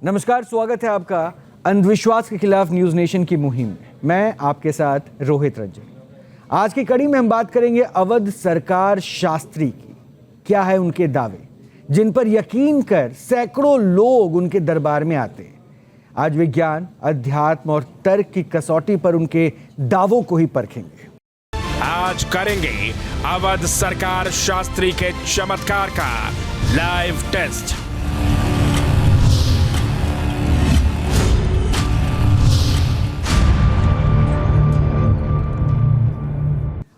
नमस्कार, स्वागत है आपका अंधविश्वास के खिलाफ न्यूज नेशन की मुहिम में। मैं आपके साथ रोहित रंजन। आज की कड़ी में हम बात करेंगे अवध सरकार शास्त्री की। क्या है उनके दावे जिन पर यकीन कर सैकड़ों लोग उनके दरबार में आते हैं। आज विज्ञान, अध्यात्म और तर्क की कसौटी पर उनके दावों को ही परखेंगे। आज करेंगे अवध सरकार शास्त्री के चमत्कार का लाइव टेस्ट।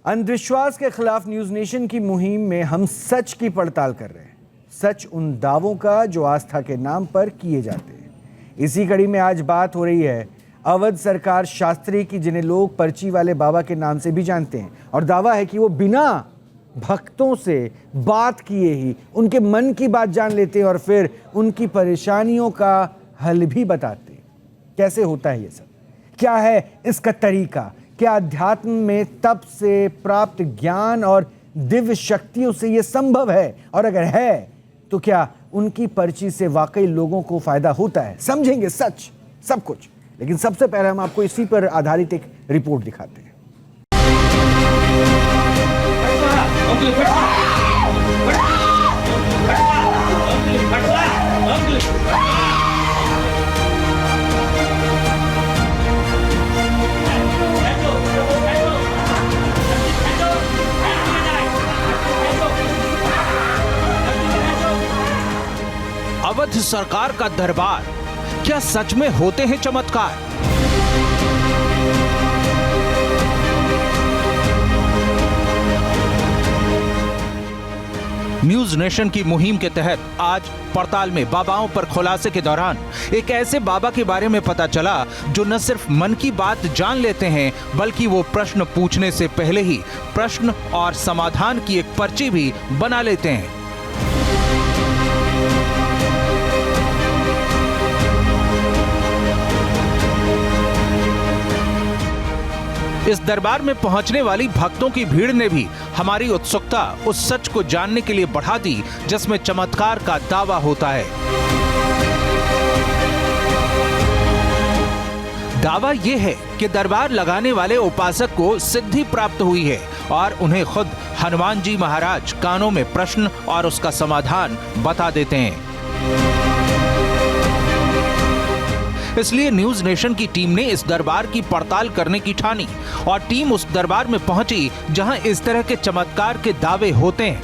अंधविश्वास के खिलाफ न्यूज नेशन की मुहिम में हम सच की पड़ताल कर रहे हैं। सच उन दावों का जो आस्था के नाम पर किए जाते हैं। इसी कड़ी में आज बात हो रही है अवध सरकार शास्त्री की, जिन्हें लोग पर्ची वाले बाबा के नाम से भी जानते हैं। और दावा है कि वो बिना भक्तों से बात किए ही उनके मन की बात जान लेते हैं और फिर उनकी परेशानियों का हल भी बताते हैं। कैसे होता है ये सब? क्या है इसका तरीका? क्या अध्यात्म में तप से प्राप्त ज्ञान और दिव्य शक्तियों से यह संभव है? और अगर है तो क्या उनकी पर्ची से वाकई लोगों को फायदा होता है? समझेंगे सच, सब कुछ। लेकिन सबसे पहले हम आपको इसी पर आधारित एक रिपोर्ट दिखाते हैं। अवध सरकार का दरबार, क्या सच में होते हैं चमत्कार? न्यूज नेशन की मुहिम के तहत आज पड़ताल में बाबाओं पर खुलासे के दौरान एक ऐसे बाबा के बारे में पता चला जो न सिर्फ मन की बात जान लेते हैं, बल्कि वो प्रश्न पूछने से पहले ही प्रश्न और समाधान की एक पर्ची भी बना लेते हैं। इस दरबार में पहुंचने वाली भक्तों की भीड़ ने भी हमारी उत्सुकता उस सच को जानने के लिए बढ़ा दी जिसमें चमत्कार का दावा होता है। दावा यह है कि दरबार लगाने वाले उपासक को सिद्धि प्राप्त हुई है और उन्हें खुद हनुमान जी महाराज कानों में प्रश्न और उसका समाधान बता देते हैं। इसलिए न्यूज नेशन की टीम ने इस दरबार की पड़ताल करने की ठानी और टीम उस दरबार में पहुंची जहां इस तरह के चमत्कार के दावे होते हैं।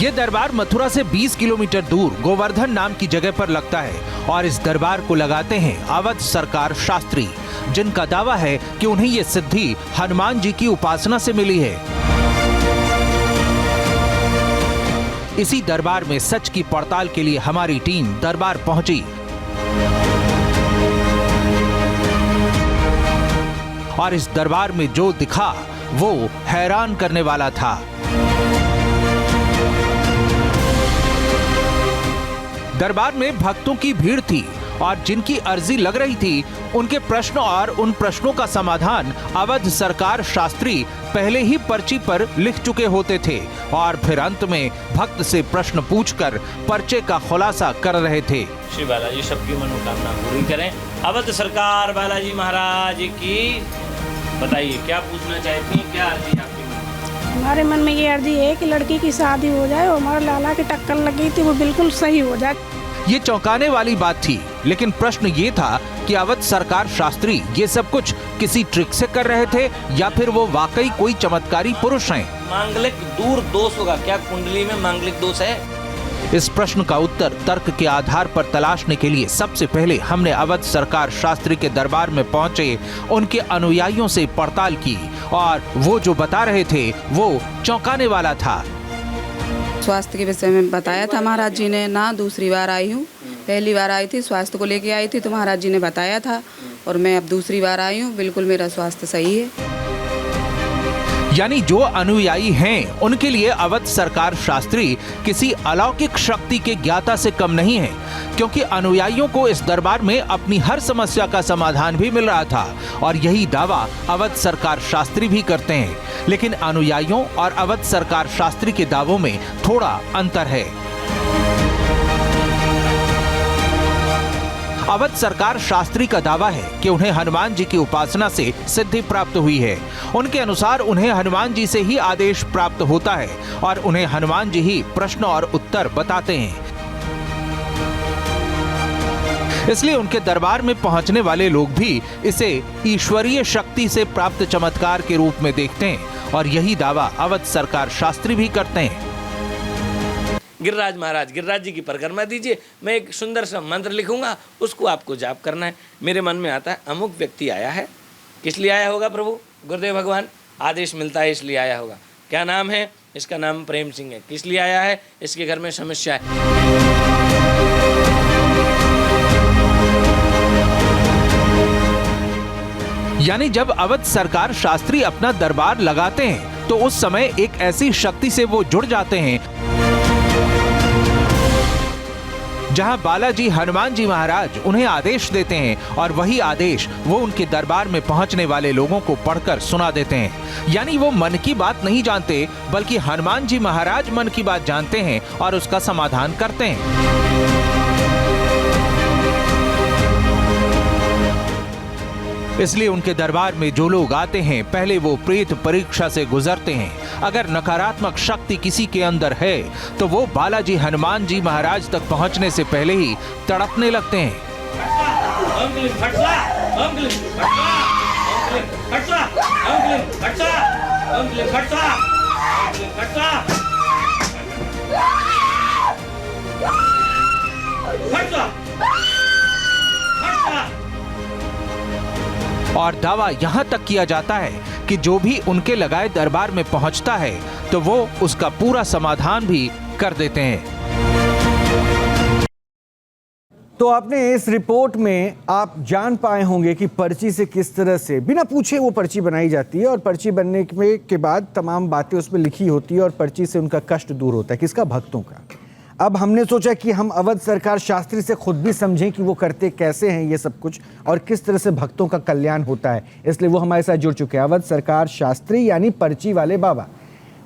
ये दरबार मथुरा से 20 किलोमीटर दूर गोवर्धन नाम की जगह पर लगता है और इस दरबार को लगाते हैं अवध सरकार शास्त्री, जिनका दावा है कि उन्हें ये सिद्धि हनुमान जी की उपासना से मिली है। इसी दरबार में सच की पड़ताल के लिए हमारी टीम दरबार पहुंची और इस दरबार में जो दिखा वो हैरान करने वाला था। दरबार में भक्तों की भीड़ थी और जिनकी अर्जी लग रही थी उनके प्रश्न और उन प्रश्नों का समाधान अवध सरकार शास्त्री पहले ही पर्ची पर लिख चुके होते थे और फिर अंत में भक्त से प्रश्न पूछकर पर्चे का खुलासा कर रहे थे। श्री बालाजी सबकी मनोकामना पूरी करें। अवध सरकार बालाजी महाराज की। बताइए क्या पूछना चाहती हैं, क्या अर्जी आपकी मन? हमारे मन में ये अर्जी है कि लड़की की शादी हो जाए और हमारा लाला की टक्कर लगी थी वो बिल्कुल सही हो जाए। ये चौंकाने वाली बात थी, लेकिन प्रश्न ये था कि अवध सरकार शास्त्री ये सब कुछ किसी ट्रिक से कर रहे थे या फिर वो वाकई कोई चमत्कारी पुरुष हैं। मांगलिक दूर दोष होगा क्या? कुंडली में मांगलिक दोष है? इस प्रश्न का उत्तर तर्क के आधार पर तलाशने के लिए सबसे पहले हमने अवध सरकार शास्त्री के दरबार में पहुंचे उनके अनुयायियों से पड़ताल की और वो जो बता रहे थे वो चौंकाने वाला था। स्वास्थ्य के विषय में बताया था महाराज जी ने। ना दूसरी बार आई हूँ, पहली बार आई थी स्वास्थ्य को लेके आई थी तो महाराज जी ने बताया था और मैं अब दूसरी बार आई हूँ, बिल्कुल मेरा स्वास्थ्य सही है। यानी जो अनुयायी हैं उनके लिए अवध सरकार शास्त्री किसी अलौकिक शक्ति के ज्ञाता से कम नहीं है, क्योंकि अनुयायियों को इस दरबार में अपनी हर समस्या का समाधान भी मिल रहा था और यही दावा अवध सरकार शास्त्री भी करते हैं। लेकिन अनुयायियों और अवध सरकार शास्त्री के दावों में थोड़ा अंतर है। अवध सरकार शास्त्री का दावा है कि उन्हें हनुमान जी की उपासना से सिद्धि प्राप्त हुई है। उनके अनुसार उन्हें हनुमान जी से ही आदेश प्राप्त होता है और उन्हें हनुमान जी ही प्रश्न और उत्तर बताते हैं। इसलिए उनके दरबार में पहुंचने वाले लोग भी इसे ईश्वरीय शक्ति से प्राप्त चमत्कार के रूप में देखते हैं और यही दावा अवध सरकार शास्त्री भी करते हैं। गिरिराज महाराज, गिरिराज जी की परिक्रमा दीजिए, मैं एक सुंदर सा मंत्र लिखूंगा, उसको आपको जाप करना है। मेरे मन में आता है अमुक व्यक्ति आया है, किस लिए आया होगा प्रभु? गुरुदेव भगवान आदेश मिलता है इसलिए आया होगा। क्या नाम है? इसका नाम प्रेम सिंह है। किस लिए आया है? इसके घर में समस्या है। यानी जब अवध सरकार शास्त्री अपना दरबार लगाते हैं तो उस समय एक ऐसी शक्ति से वो जुड़ जाते हैं जहां बालाजी हनुमान जी महाराज उन्हें आदेश देते हैं और वही आदेश वो उनके दरबार में पहुंचने वाले लोगों को पढ़कर सुना देते हैं। यानी वो मन की बात नहीं जानते बल्कि हनुमान जी महाराज मन की बात जानते हैं और उसका समाधान करते हैं। इसलिए उनके दरबार में जो लोग आते हैं पहले वो प्रेत परीक्षा से गुजरते हैं। अगर नकारात्मक शक्ति किसी के अंदर है तो वो बालाजी हनुमान जी महाराज तक पहुंचने से पहले ही तड़पने लगते हैं। और दावा यहाँ तक किया जाता है कि जो भी उनके लगाए दरबार में पहुँचता है तो वो उसका पूरा समाधान भी कर देते हैं। तो आपने इस रिपोर्ट में आप जान पाए होंगे कि पर्ची से किस तरह से बिना पूछे वो पर्ची बनाई जाती है और पर्ची बनने के बाद तमाम बातें उसमें लिखी होती है और पर्ची से उनका कष्ट दूर होता है। किसका? भक्तों का। अब हमने सोचा कि हम अवध सरकार शास्त्री से खुद भी समझें कि वो करते कैसे हैं ये सब कुछ और किस तरह से भक्तों का कल्याण होता है, इसलिए वो हमारे साथ जुड़ चुके हैं। अवध सरकार शास्त्री यानी पर्ची वाले बाबा।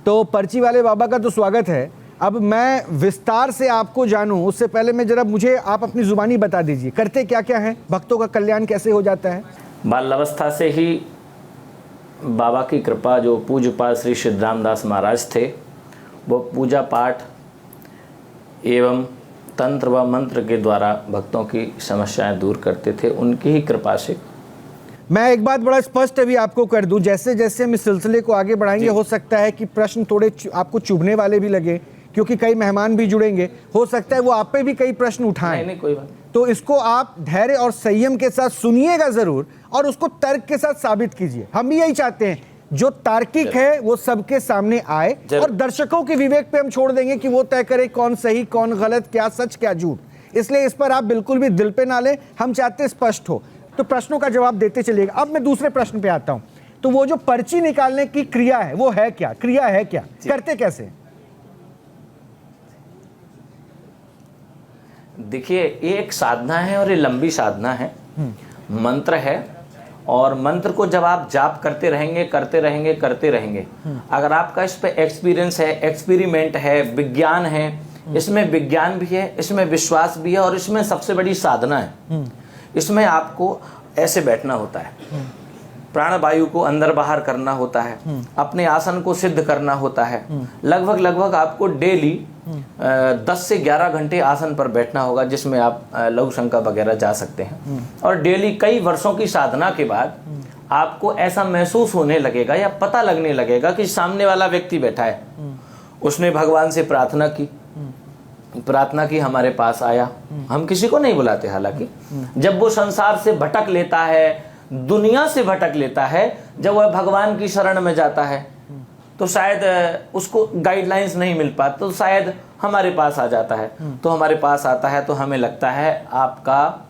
तो पर्ची वाले बाबा का तो स्वागत है। अब मैं विस्तार से आपको जानूं उससे पहले मैं जरा मुझे आप अपनी जुबानी बता दीजिए, करते क्या क्या है, भक्तों का कल्याण कैसे हो जाता है? बाल अवस्था से ही बाबा की कृपा, जो पूज्यपाद श्री सिद्धरामदास महाराज थे, वो पूजा पाठ एवं तंत्र व मंत्र के द्वारा भक्तों की समस्याएं दूर करते थे। उनकी ही कृपा से। मैं एक बात बड़ा स्पष्ट अभी आपको कर दूं, जैसे जैसे हम इस सिलसिले को आगे बढ़ाएंगे हो सकता है कि प्रश्न थोड़े आपको चुभने वाले भी लगे, क्योंकि कई मेहमान भी जुड़ेंगे, हो सकता है वो आप पे भी कई प्रश्न उठाएं। नहीं, कोई बात। तो इसको आप धैर्य और संयम के साथ सुनिएगा जरूर और उसको तर्क के साथ साबित कीजिए। हम भी यही चाहते हैं जो तार्किक है वो सबके सामने आए और दर्शकों के विवेक पे हम छोड़ देंगे कि वो तय करे कौन सही कौन गलत, क्या सच क्या झूठ। इसलिए इस पर आप बिल्कुल भी दिल पे ना लें, हम चाहते स्पष्ट हो। तो प्रश्नों का जवाब देते चलिएगा। अब मैं दूसरे प्रश्न पे आता हूं। तो वो जो पर्ची निकालने की क्रिया है वो है क्या, क्रिया है क्या, करते कैसे? देखिए, ये एक साधना है और ये लंबी साधना है। मंत्र है और मंत्र को जब आप जाप करते रहेंगे, अगर आपका इस पे एक्सपीरियंस है, एक्सपेरिमेंट है, विज्ञान है, इसमें विज्ञान भी है, इसमें विश्वास भी है और इसमें सबसे बड़ी साधना है। इसमें आपको ऐसे बैठना होता है, प्राणवायु को अंदर बाहर करना होता है, अपने आसन को सिद्ध करना होता है। लगभग आपको डेली 10 से 11 घंटे आसन पर बैठना होगा, जिसमें आप लघु शंका वगैरह जा सकते हैं। और डेली कई वर्षों की साधना के बाद आपको ऐसा महसूस होने लगेगा या पता लगने लगेगा कि सामने वाला व्यक्ति बैठा है, उसने भगवान से प्रार्थना की, हमारे पास आया। हम किसी को नहीं बुलाते, हालांकि जब वो संसार से भटक लेता है, दुनिया से भटक लेता है, जब वह भगवान की शरण में जाता है तो शायद उसको गाइडलाइंस नहीं मिल पाता, तो शायद हमारे पास आ जाता है। तो हमारे पास आता है तो हमें लगता है आपका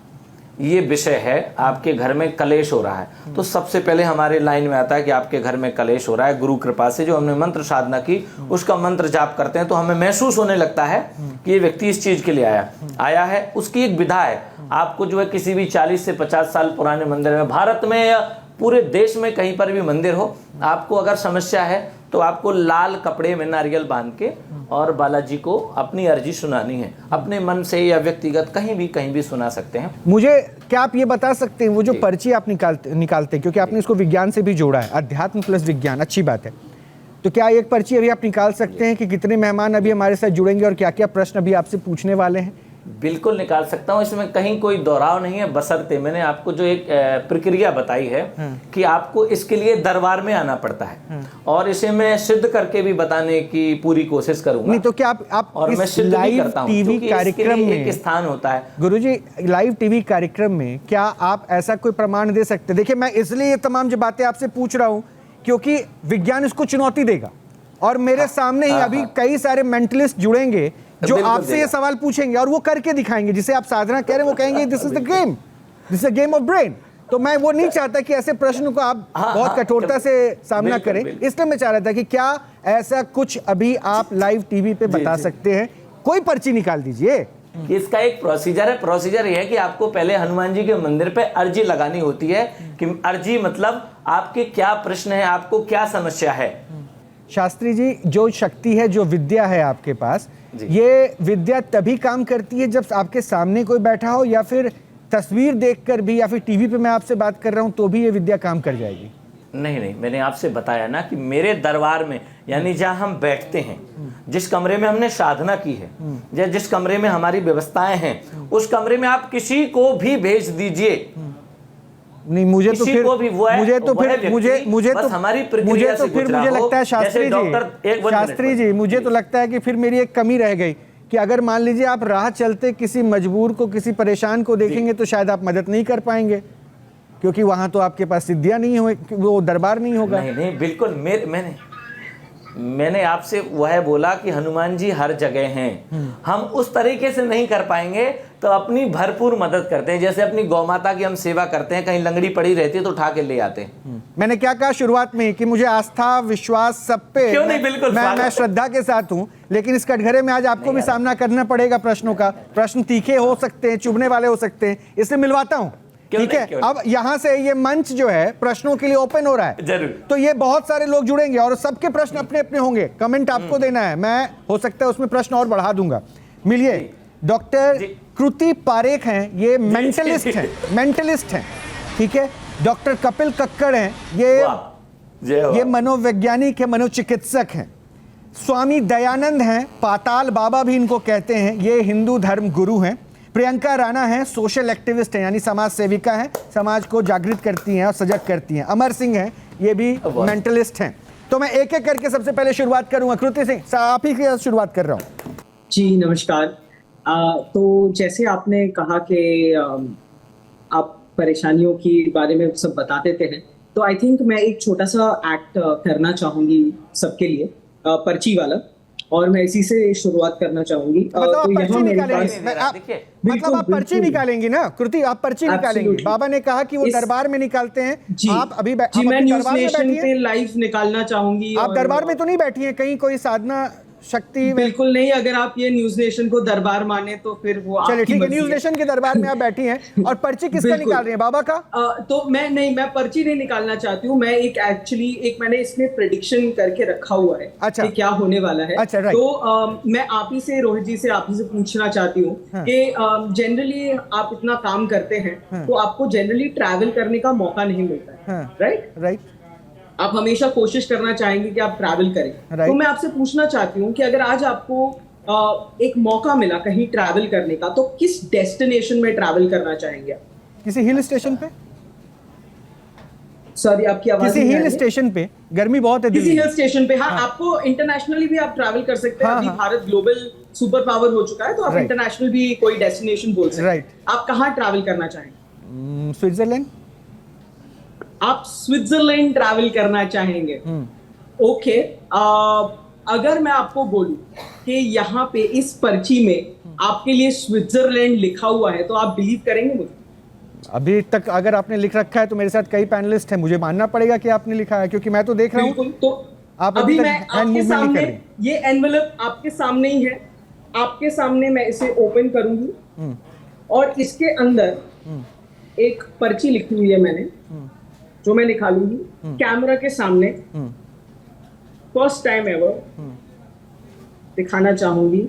ये विषय है, आपके घर में कलेश हो रहा है। तो सबसे पहले हमारे लाइन में आता है कि आपके घर में कलेश हो रहा है। गुरु कृपा से जो हमने मंत्र साधना की उसका मंत्र जाप करते हैं तो हमें महसूस होने लगता है कि ये व्यक्ति इस चीज के लिए आया है। उसकी एक विधा है। आपको जो है किसी भी 40 से 50 साल पुराने मंदिर में, भारत में या पूरे देश में कहीं पर भी मंदिर हो, आपको अगर समस्या है तो आपको लाल कपड़े में नारियल बांध के और बालाजी को अपनी अर्जी सुनानी है। अपने मन से या व्यक्तिगत कहीं भी सुना सकते हैं। मुझे क्या आप ये बता सकते हैं, वो जो पर्ची आप निकालते हैं, क्योंकि आपने इसको विज्ञान से भी जोड़ा है, अध्यात्म प्लस विज्ञान, अच्छी बात है, तो क्या एक पर्ची अभी आप निकाल सकते हैं कि कितने मेहमान अभी हमारे साथ जुड़ेंगे और क्या क्या प्रश्न अभी आपसे पूछने वाले हैं? बिल्कुल निकाल सकता हूँ, इसमें कहीं कोई दोहराव नहीं है, बशर्ते मैंने आपको जो एक प्रक्रिया बताई है कि आपको इसके लिए दरबार में आना पड़ता है और इसे मैं सिद्ध करके भी बताने की पूरी कोशिश करूंगा। नहीं तो क्या आप और मैं इस सिद्ध भी लाइव करता हूं, टीवी क्योंकि कार्यक्रम इसके लिए में एक स्थान होता है। गुरुजी, लाइव टीवी कार्यक्रम में क्या आप ऐसा कोई प्रमाण दे सकते हैं? देखिए, मैं इसलिए ये तमाम जो बातें आपसे पूछ रहा हूँ क्योंकि विज्ञान इसको चुनौती देगा और मेरे सामने ही अभी कई सारे मेंटलिस्ट जुड़ेंगे जो आपसे ये सवाल पूछेंगे और वो करके दिखाएंगे, जिसे आप साधना कह रहे हैं, वो कहेंगे this is the game, this is a game of brain. तो मैं वो नहीं चाहता कि ऐसे प्रश्न को आप बहुत कठोरता से सामना करें, इसलिए मैं चाह रहा था कि क्या ऐसा कुछ अभी आप लाइव टीवी पे बता सकते हैं? कोई पर्ची निकाल दीजिए। इसका एक प्रोसीजर है। प्रोसीजर ये है कि आपको पहले हनुमान जी के मंदिर पे अर्जी लगानी होती है कि अर्जी मतलब आपके क्या प्रश्न है, आपको क्या समस्या है। शास्त्री जी, जो शक्ति है, जो विद्या है आपके पास, ये विद्या तभी काम करती है जब आपके सामने कोई बैठा हो, या फिर तस्वीर देखकर भी, या फिर टीवी पे मैं आपसे बात कर रहा हूं तो भी ये विद्या काम कर जाएगी? नहीं, मैंने आपसे बताया ना कि मेरे दरबार में, यानी जहां हम बैठते हैं, जिस कमरे में हमने साधना की है या जिस कमरे में हमारी व्यवस्थाएं हैं, उस कमरे में आप किसी को भी भेज दीजिए। नहीं, मुझे तो फिर मुझे लगता है शास्त्री जी मुझे तो लगता है कि फिर मेरी एक कमी रह गई कि अगर मान लीजिए आप राह चलते किसी मजबूर को, किसी परेशान को देखेंगे तो शायद आप मदद नहीं कर पाएंगे, क्योंकि वहां तो आपके पास सिद्धियां नहीं हुए, वो दरबार नहीं होगा। नहीं, बिल्कुल मैंने आपसे वह बोला कि हनुमान जी हर जगह हैं। हम उस तरीके से नहीं कर पाएंगे तो अपनी भरपूर मदद करते हैं, जैसे अपनी गौ माता की हम सेवा करते हैं, कहीं लंगड़ी पड़ी रहती है तो उठा के ले आते हैं। मैंने क्या कहा शुरुआत में कि मुझे आस्था विश्वास सब पे, क्यों नहीं, बिल्कुल मैं श्रद्धा के साथ हूं, लेकिन इस कटघरे में आज आपको भी सामना करना पड़ेगा प्रश्नों का। प्रश्न तीखे हो सकते हैं, चुभने वाले हो सकते हैं, इसलिए मिलवाता हूं, ठीक है? अब यहाँ से ये मंच जो है प्रश्नों के लिए ओपन हो रहा है, जरूर। तो ये बहुत सारे लोग जुड़ेंगे और सबके प्रश्न अपने अपने होंगे। कमेंट आपको देना है, मैं हो सकता है उसमें प्रश्न और बढ़ा दूंगा। मिलिए, डॉक्टर कृति पारेख हैं, ये मेंटलिस्ट हैं, ठीक है? डॉक्टर कपिल कक्कड़ हैं, ये मनोवैज्ञानिक है, मनोचिकित्सक हैं। स्वामी दयानंद हैं, पाताल बाबा भी इनको कहते हैं, ये हिंदू धर्म गुरु हैं। प्रियंका राणा हैं, सोशल एक्टिविस्ट हैं, यानी समाज सेविका हैं, समाज को जागृत करती हैं और सजग करती हैं। अमर सिंह हैं, ये भी मेंटलिस्ट हैं। तो मैं एक एक करके सबसे पहले शुरुआत करूंगा। कृति सिंह, आप ही के शुरुआत कर रहा हूं। जी नमस्कार। तो जैसे आपने कहा कि आप परेशानियों के बारे में सब बता देते हैं, तो आई थिंक मैं एक छोटा सा एक्ट करना चाहूंगी सबके लिए, पर्ची वाला, और मैं इसी से शुरुआत करना चाहूंगी। मतलब आप पर्ची निकालेंगी ना कृति? आप पर्ची निकालेंगी? बाबा ने कहा कि वो दरबार में निकालते हैं। आप अभी मैं न्यूज़ नेशन पे लाइव निकालना चाहूंगी। आप दरबार में तो नहीं बैठी हैं कहीं कोई साधना शक्ति? बिल्कुल नहीं। अगर आप ये न्यूज़ नेशन को दरबार माने तो फिर वो चलिए ठीक है, न्यूज़ नेशन के दरबार में आप बैठी हैं और पर्ची किसका निकाल रही हैं? बाबा का? तो मैं पर्ची नहीं निकालना चाहती हूँ। मैं एक मैंने इसमें प्रेडिक्शन करके रखा हुआ है। अच्छा, कि क्या होने वाला है। अच्छा, तो मैं आप ही से, रोहित जी से, आप ही से पूछना चाहती हूँ कि जनरली आप इतना काम करते हैं तो आपको जनरली ट्रैवल करने का मौका नहीं मिलता है, राइट? आप हमेशा कोशिश करना चाहेंगे कि आप ट्रैवल करें। तो मैं आपसे पूछना चाहती हूँ कि अगर आज आपको एक मौका मिला कहीं ट्रैवल करने का, तो किस डेस्टिनेशन में ट्रैवल करना चाहेंगे आप? किसी हिल स्टेशन पे? सॉरी, आपकी आवाज किसी हिल स्टेशन पे? गर्मी बहुत है किसी हिल स्टेशन पे। हाँ, आपको इंटरनेशनली भी आप ट्रैवल कर सकते हैं। अभी भारत ग्लोबल सुपर पावर हो चुका है, तो आप इंटरनेशनल भी कोई डेस्टिनेशन बोल सकते हैं। आप कहाँ ट्रैवल करना चाहेंगे? स्विट्जरलैंड। आप स्विट्जरलैंड ट्रैवल करना चाहेंगे? ओके। अगर मैं आपको बोलूं कि यहाँ पे इस पर्ची में आपके लिए स्विट्जरलैंड लिखा हुआ है, तो आप बिलीव करेंगे मुझे? अभी तक अगर आपने लिख रखा है तो मेरे साथ कई पैनलिस्ट हैं, मुझे मानना पड़ेगा कि आपने लिखा है, क्योंकि मैं तो देख रहा हूँ। तो आप अभी मैं आपके सामने, ये एनवेलप आपके सामने ही है, आपके सामने मैं इसे ओपन करूंगी और इसके अंदर एक पर्ची लिखी हुई है मैंने, जो मैं निकालूंगी कैमरा के सामने फर्स्ट टाइम एवर दिखाना चाहूंगी।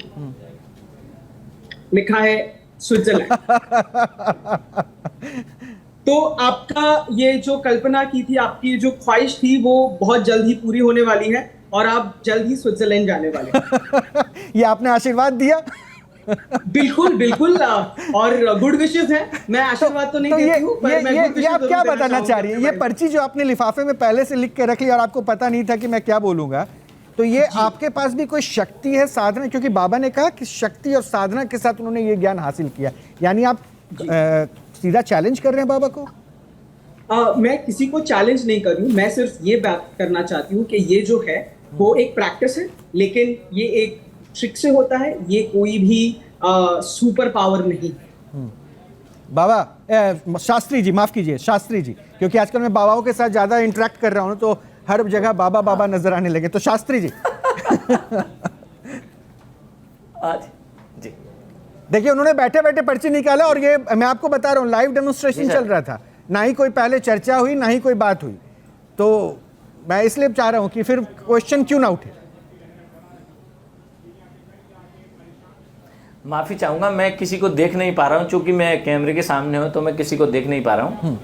लिखा है स्विट्जरलैंड। तो आपका ये जो कल्पना की थी, आपकी जो ख्वाहिश थी, वो बहुत जल्द ही पूरी होने वाली है और आप जल्द ही स्विट्जरलैंड जाने वाले हैं। ये आपने आशीर्वाद दिया। बिल्कुल बिल्कुल, और गुड विशेस है। मैं आशीर्वाद तो नहीं तो देती हूँ, पर मैं good ये wishes आप जरूर क्या देना बताना चाह चाहूंगा रही है? अपने ये भाई पर्ची जो आपने लिफाफे में पहले से लिख के रख ली और आपको पता नहीं था कि मैं क्या बोलूंगा, तो ये आपके पास भी कोई शक्ति है, साधना? क्योंकि बाबा ने कहा कि शक्ति और साधना के साथ उन्होंने ये ज्ञान हासिल किया, यानी आप सीधा चैलेंज कर रहे हैं बाबा को? मैं किसी को चैलेंज नहीं कर रही हूँ, मैं सिर्फ ये बात करना चाहती हूँ कि ये जो है वो एक प्रैक्टिस है, लेकिन ये एक ट्रिक से होता है, ये कोई भी सुपर पावर नहीं। बाबा शास्त्री जी, माफ कीजिए शास्त्री जी, क्योंकि आजकल मैं बाबाओं के साथ ज्यादा इंटरेक्ट कर रहा हूँ तो हर जगह बाबा बाबा नजर आने लगे, तो शास्त्री जी आज जी देखिए उन्होंने बैठे बैठे पर्ची निकाला और ये मैं आपको बता रहा हूँ लाइव डेमोन्स्ट्रेशन चल रहा था, ना ही कोई पहले चर्चा हुई ना ही कोई बात हुई, तो मैं इसलिए चाह रहा हूँ कि फिर क्वेश्चन क्यों ना उठे। माफी चाहूंगा, मैं किसी को देख नहीं पा रहा हूं, क्योंकि मैं कैमरे के सामने हूं तो मैं किसी को देख नहीं पा रहा हूं।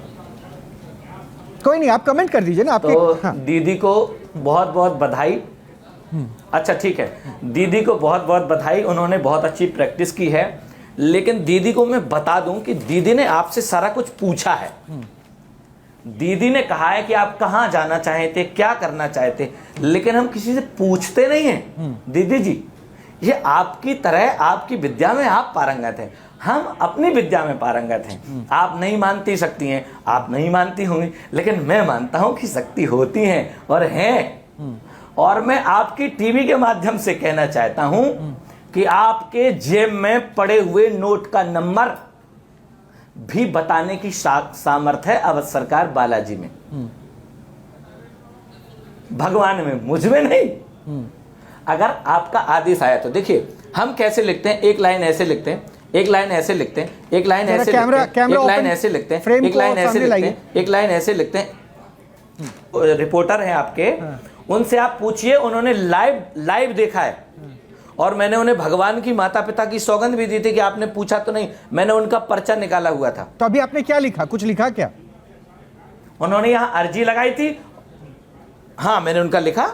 कोई नहीं, आप कमेंट कर दीजिए ना आपके। तो हाँ। दीदी को बहुत बहुत बधाई। अच्छा ठीक है, दीदी को बहुत बहुत बधाई, उन्होंने बहुत अच्छी प्रैक्टिस की है। लेकिन दीदी को मैं बता दूं कि दीदी ने आपसे सारा कुछ पूछा है। दीदी ने कहा है कि आप कहाँ जाना चाहते, क्या करना चाहते, लेकिन हम किसी से पूछते नहीं हैं। दीदी जी, ये आपकी तरह आपकी विद्या में आप पारंगत हैं, हम अपनी विद्या में पारंगत हैं। आप नहीं मानती शक्ति हैं, आप नहीं मानती होंगी, लेकिन मैं मानता हूं कि शक्ति होती हैं और हैं। और मैं आपकी टीवी के माध्यम से कहना चाहता हूं कि आपके जेब में पड़े हुए नोट का नंबर भी बताने की सामर्थ्य है अवध सरकार बालाजी में, भगवान में, मुझ में नहीं। अगर आपका आदेश आया तो देखिए हम कैसे लिखते हैं, एक लाइन ऐसे लिखते हैं, एक लाइन ऐसे लिखते हैं, एक लाइन ऐसे लिखते हैं, एक लाइन ऐसे लिखते हैं, एक लाइन ऐसे लिखते हैं, एक लाइन ऐसे लिखते हैं। रिपोर्टर हैं आपके, उनसे आप पूछिए, उन्होंने लाइव देखा है और मैंने उन्हें भगवान की माता पिता की सौगंध भी दी थी कि आपने पूछा तो नहीं, मैंने उनका पर्चा निकाला हुआ था। तो अभी आपने क्या लिखा, कुछ लिखा क्या? उन्होंने यहाँ अर्जी लगाई थी, हाँ मैंने उनका लिखा,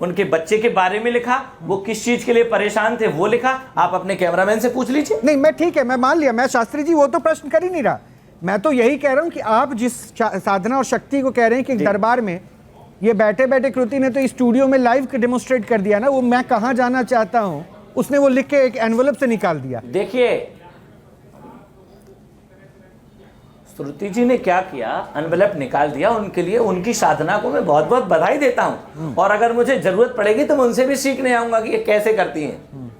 उनके बच्चे के बारे में लिखा, वो किस चीज के लिए परेशान थे वो लिखा। आप अपने कैमरामैन से पूछ लीजिए। नहीं मैं ठीक है, मैं मान लिया, मैं शास्त्री जी वो तो प्रश्न कर ही नहीं रहा, मैं तो यही कह रहा हूं कि आप जिस साधना और शक्ति को कह रहे हैं कि दरबार में ये बैठे बैठे कृति ने तो इस स्टूडियो में लाइव डेमोन्स्ट्रेट कर दिया ना, वो मैं कहाँ जाना चाहता हूं उसने वो लिख के एक एनवेलप से निकाल दिया। देखिए श्रुति जी ने क्या किया, एनवेलप निकाल दिया, उनके लिए उनकी साधना को मैं बहुत बहुत बधाई देता हूं। और अगर मुझे जरूरत पड़ेगी तो मैं उनसे भी सीखने आऊंगा कि ये कैसे करती हैं।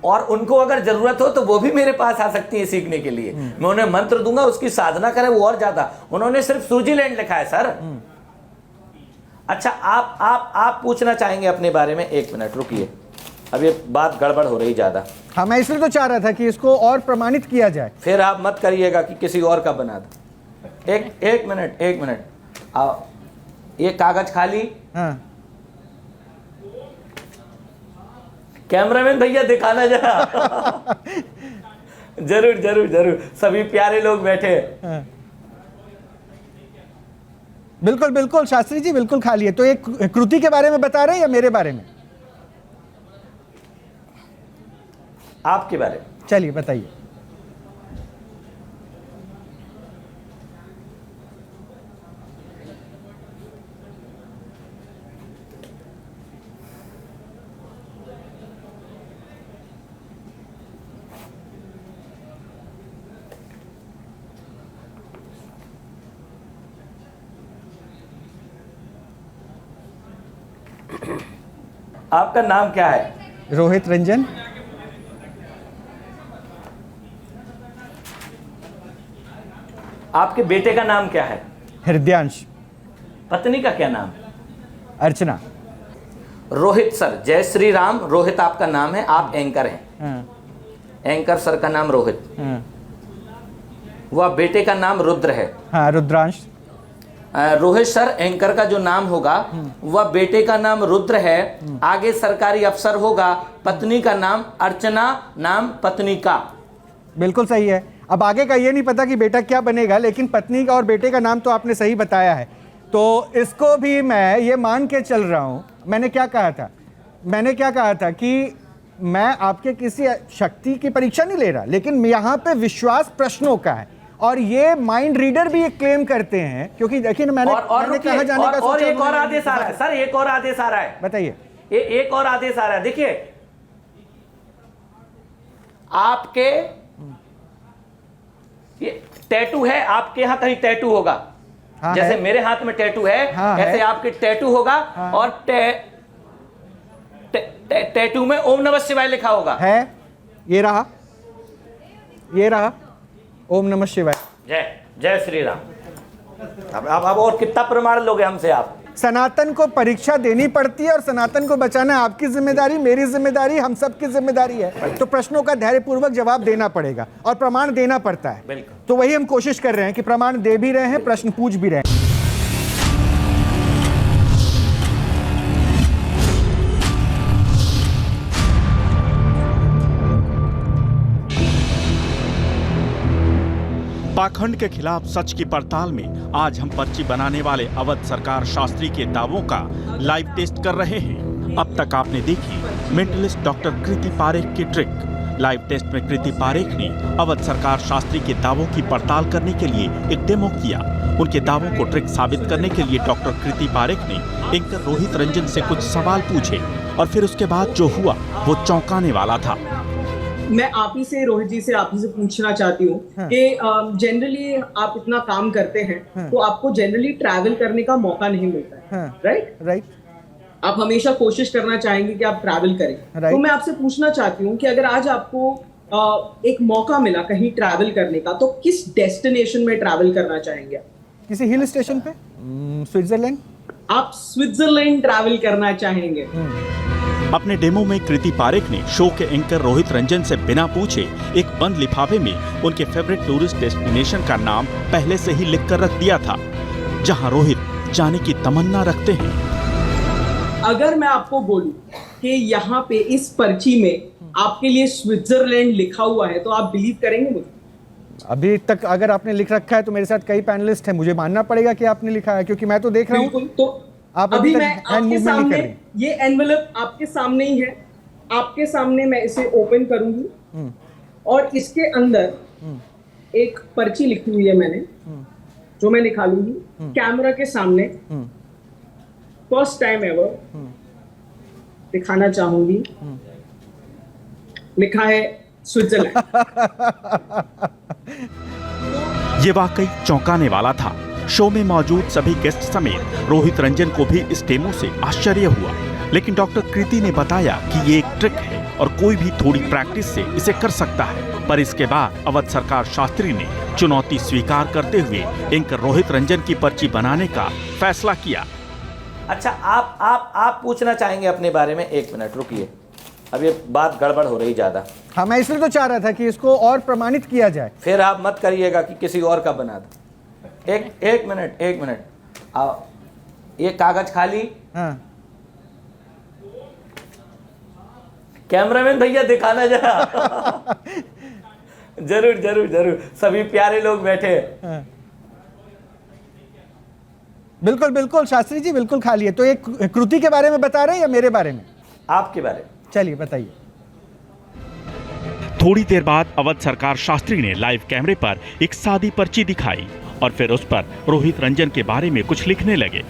और उनको अगर जरूरत हो तो वो भी मेरे पास आ सकती है सीखने के लिए। मैं उन्हें मंत्र दूंगा, उसकी साधना करें वो और ज्यादा। उन्होंने सिर्फ स्विट्जरलैंड लिखा है सर। अच्छा आप पूछना चाहेंगे अपने बारे में? एक मिनट रुकिए, अब ये बात गड़बड़ हो रही ज्यादा। हाँ मैं इसलिए तो चाह रहा था कि इसको और प्रमाणित किया जाए। फिर आप मत करिएगा कि किसी और का बना दो। एक मिनट ये कागज खाली। हाँ कैमरामैन भैया दिखाना जरा। जरूर जरूर जरूर, सभी प्यारे लोग बैठे हैं। हाँ। बिल्कुल बिल्कुल शास्त्री जी, बिल्कुल खाली है। तो एक कृति के बारे में बता रहे हैं या मेरे बारे में? आपके बारे में। चलिए बताइए। आपका नाम क्या है? रोहित रंजन। आपके बेटे का नाम क्या है? हृदयांश। पत्नी का क्या नाम? अर्चना। रोहित सर, जय श्री राम। रोहित आपका नाम है, आप एंकर हैं। हाँ, एंकर सर का नाम रोहित। हाँ, वह बेटे का नाम रुद्र है। हाँ रुद्रांश। रोहित सर एंकर का जो नाम होगा वह बेटे का नाम रुद्र है, आगे सरकारी अफसर होगा, पत्नी का नाम अर्चना, नाम पत्नी का। बिल्कुल सही है। अब आगे का ये नहीं पता कि बेटा क्या बनेगा, लेकिन पत्नी का और बेटे का नाम तो आपने सही बताया है। तो इसको भी मैं ये मान के चल रहा हूँ। मैंने क्या कहा था कि मैं आपके किसी शक्ति की परीक्षा नहीं ले रहा, लेकिन यहाँ पे विश्वास प्रश्नों का है और ये माइंड रीडर भी एक क्लेम करते हैं, क्योंकि देखिए मैंने कहा जाने का और एक और आदेश आ रहा है सर, एक और आदेश आ रहा है। बताइए। एक और आदेश आ रहा है। देखिए आपके ये टैटू है, आपके यहाँ कहीं टैटू होगा। हाँ, जैसे मेरे हाथ में टैटू है, हाँ, ऐसे आपके टैटू होगा। हाँ, और टैटू में ओम नमः शिवाय लिखा होगा। है, ये रहा ओम नमः शिवाय। जय श्री राम। अब और कितना प्रमाण लोगे हमसे आप? सनातन को परीक्षा देनी पड़ती है और सनातन को बचाना आपकी जिम्मेदारी, मेरी जिम्मेदारी, हम सबकी जिम्मेदारी है। तो प्रश्नों का धैर्यपूर्वक जवाब देना पड़ेगा और प्रमाण देना पड़ता है। तो वही हम कोशिश कर रहे हैं कि प्रमाण दे भी रहे हैं, प्रश्न पूछ भी रहे हैं। पाखंड के खिलाफ सच की पड़ताल में आज हम पर्ची बनाने वाले अवध सरकार शास्त्री के दावों का लाइव टेस्ट कर रहे हैं। अब तक आपने देखी मेंटलिस्ट डॉक्टर कृति पारेख की ट्रिक। लाइव टेस्ट में कृति पारेख ने अवध सरकार शास्त्री के दावों की पड़ताल करने के लिए एक डेमो किया। उनके दावों को ट्रिक साबित करने के लिए डॉक्टर कृति पारेख ने एंकर रोहित रंजन से कुछ सवाल पूछे और फिर उसके बाद जो हुआ वो चौंकाने वाला था। मैं आप ही से, रोहित जी से, आप ही से पूछना चाहती हूँ कि जनरली आप इतना काम करते हैं तो आपको जनरली ट्रैवल करने का मौका नहीं मिलता है, राइट? आप हमेशा कोशिश करना चाहेंगे कि आप ट्रैवल करें। तो मैं आपसे पूछना चाहती हूँ कि अगर आज आपको एक मौका मिला कहीं ट्रैवल करने का, तो किस डेस्टिनेशन में ट्रैवल करना चाहेंगे आप? किसी हिल स्टेशन पे, स्विट्जरलैंड। आप स्विट्जरलैंड ट्रैवल करना चाहेंगे? अपने डेमो में कृति पारेख ने शो के एंकर रोहित रंजन से बिना पूछे एक बंद लिफाफे में उनके फेवरेट टूरिस्ट डेस्टिनेशन का नाम पहले से ही लिखकर रख दिया था, जहां रोहित जाने की तमन्ना रखते हैं। अगर मैं आपको बोलूं कि यहाँ पे इस पर्ची में आपके लिए स्विट्जरलैंड लिखा हुआ है, तो आप बिलीव करेंगे मुझे? अभी तक अगर आपने लिख रखा है तो मेरे साथ कई पैनलिस्ट हैं, मुझे मानना पड़ेगा कि आपने लिखा है, क्योंकि मैं तो देख रहा हूँ। तो आप अभी मैं आपके सामने, ये एनवेलप आपके सामने ही है, आपके सामने मैं इसे ओपन करूंगी और इसके अंदर एक पर्ची लिखी हुई है मैंने, जो मैं निकालूंगी कैमरा के सामने। फर्स्ट टाइम एवर दिखाना चाहूंगी, लिखा है स्विट्जरलैंड। ये वाकई चौंकाने वाला था। शो में मौजूद सभी गेस्ट समेत रोहित रंजन को भी इस डेमो से आश्चर्य हुआ, लेकिन डॉक्टर कृति ने बताया कि ये एक ट्रिक है और कोई भी थोड़ी प्रैक्टिस से इसे कर सकता है। पर इसके बाद अवध सरकार शास्त्री ने चुनौती स्वीकार करते हुए एंकर रोहित रंजन की पर्ची बनाने का फैसला किया। अच्छा, आप पूछना चाहेंगे अपने बारे में? एक मिनट रुकिए, अब ये बात गड़बड़ हो रही ज्यादा। हाँ, मैं इसलिए तो चाह रहा था कि इसको और प्रमाणित किया जाए। फिर आप मत करिएगा कि किसी और का बना दो। एक मिनट ये कागज खाली। हाँ। कैमरामैन भैया दिखाना जरा। जरूर सभी प्यारे लोग बैठे हैं। हाँ। बिल्कुल शास्त्री जी, बिल्कुल खाली है। तो एक कृति के बारे में बता रहे हैं या मेरे बारे में? आपके बारे में। चलिए बताइए। थोड़ी देर बाद अवध सरकार शास्त्री ने लाइव कैमरे पर एक सादी पर्ची दिखाई और फिर उस पर रोहित रंजन के बारे में कुछ लिखने लगे।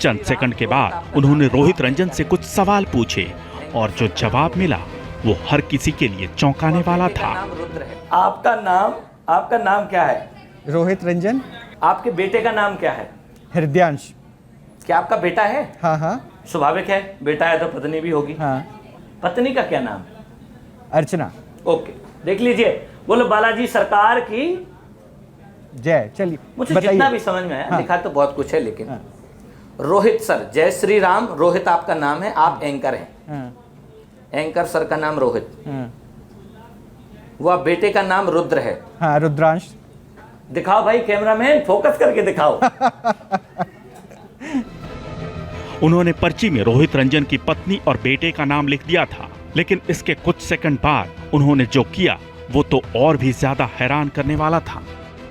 चंद सेकंड के बाद उन्होंने रोहित रंजन से कुछ सवाल पूछे और जो जवाब मिला वो हर किसी के लिए चौंकाने वाला था। आपका नाम क्या है? रोहित रंजन। आपके बेटे का नाम क्या है? हृदयांश। क्या आपका बेटा है? हाँ। स्वाभाविक है, बेटा है तो पत्नी भी होगी। हाँ। पत्नी का क्या नाम? अर्चना। ओके, देख लीजिए, बोलो बालाजी सरकार की जय। चलिए मुझे जितना भी समझ में आया। हाँ। लिखा तो बहुत कुछ है, लेकिन हाँ। रोहित सर, जय श्री राम। रोहित आपका नाम है, आप एंकर हैं। हाँ। एंकर सर का नाम रोहित। हाँ। वह बेटे का नाम रुद्र है। हाँ, रुद्रांश। दिखाओ भाई कैमरामैन, फोकस करके दिखाओ। उन्होंने पर्ची में रोहित रंजन की पत्नी और बेटे का नाम लिख दिया था, लेकिन इसके कुछ सेकंड बाद उन्होंने जो किया वो तो और भी ज्यादा हैरान करने वाला था।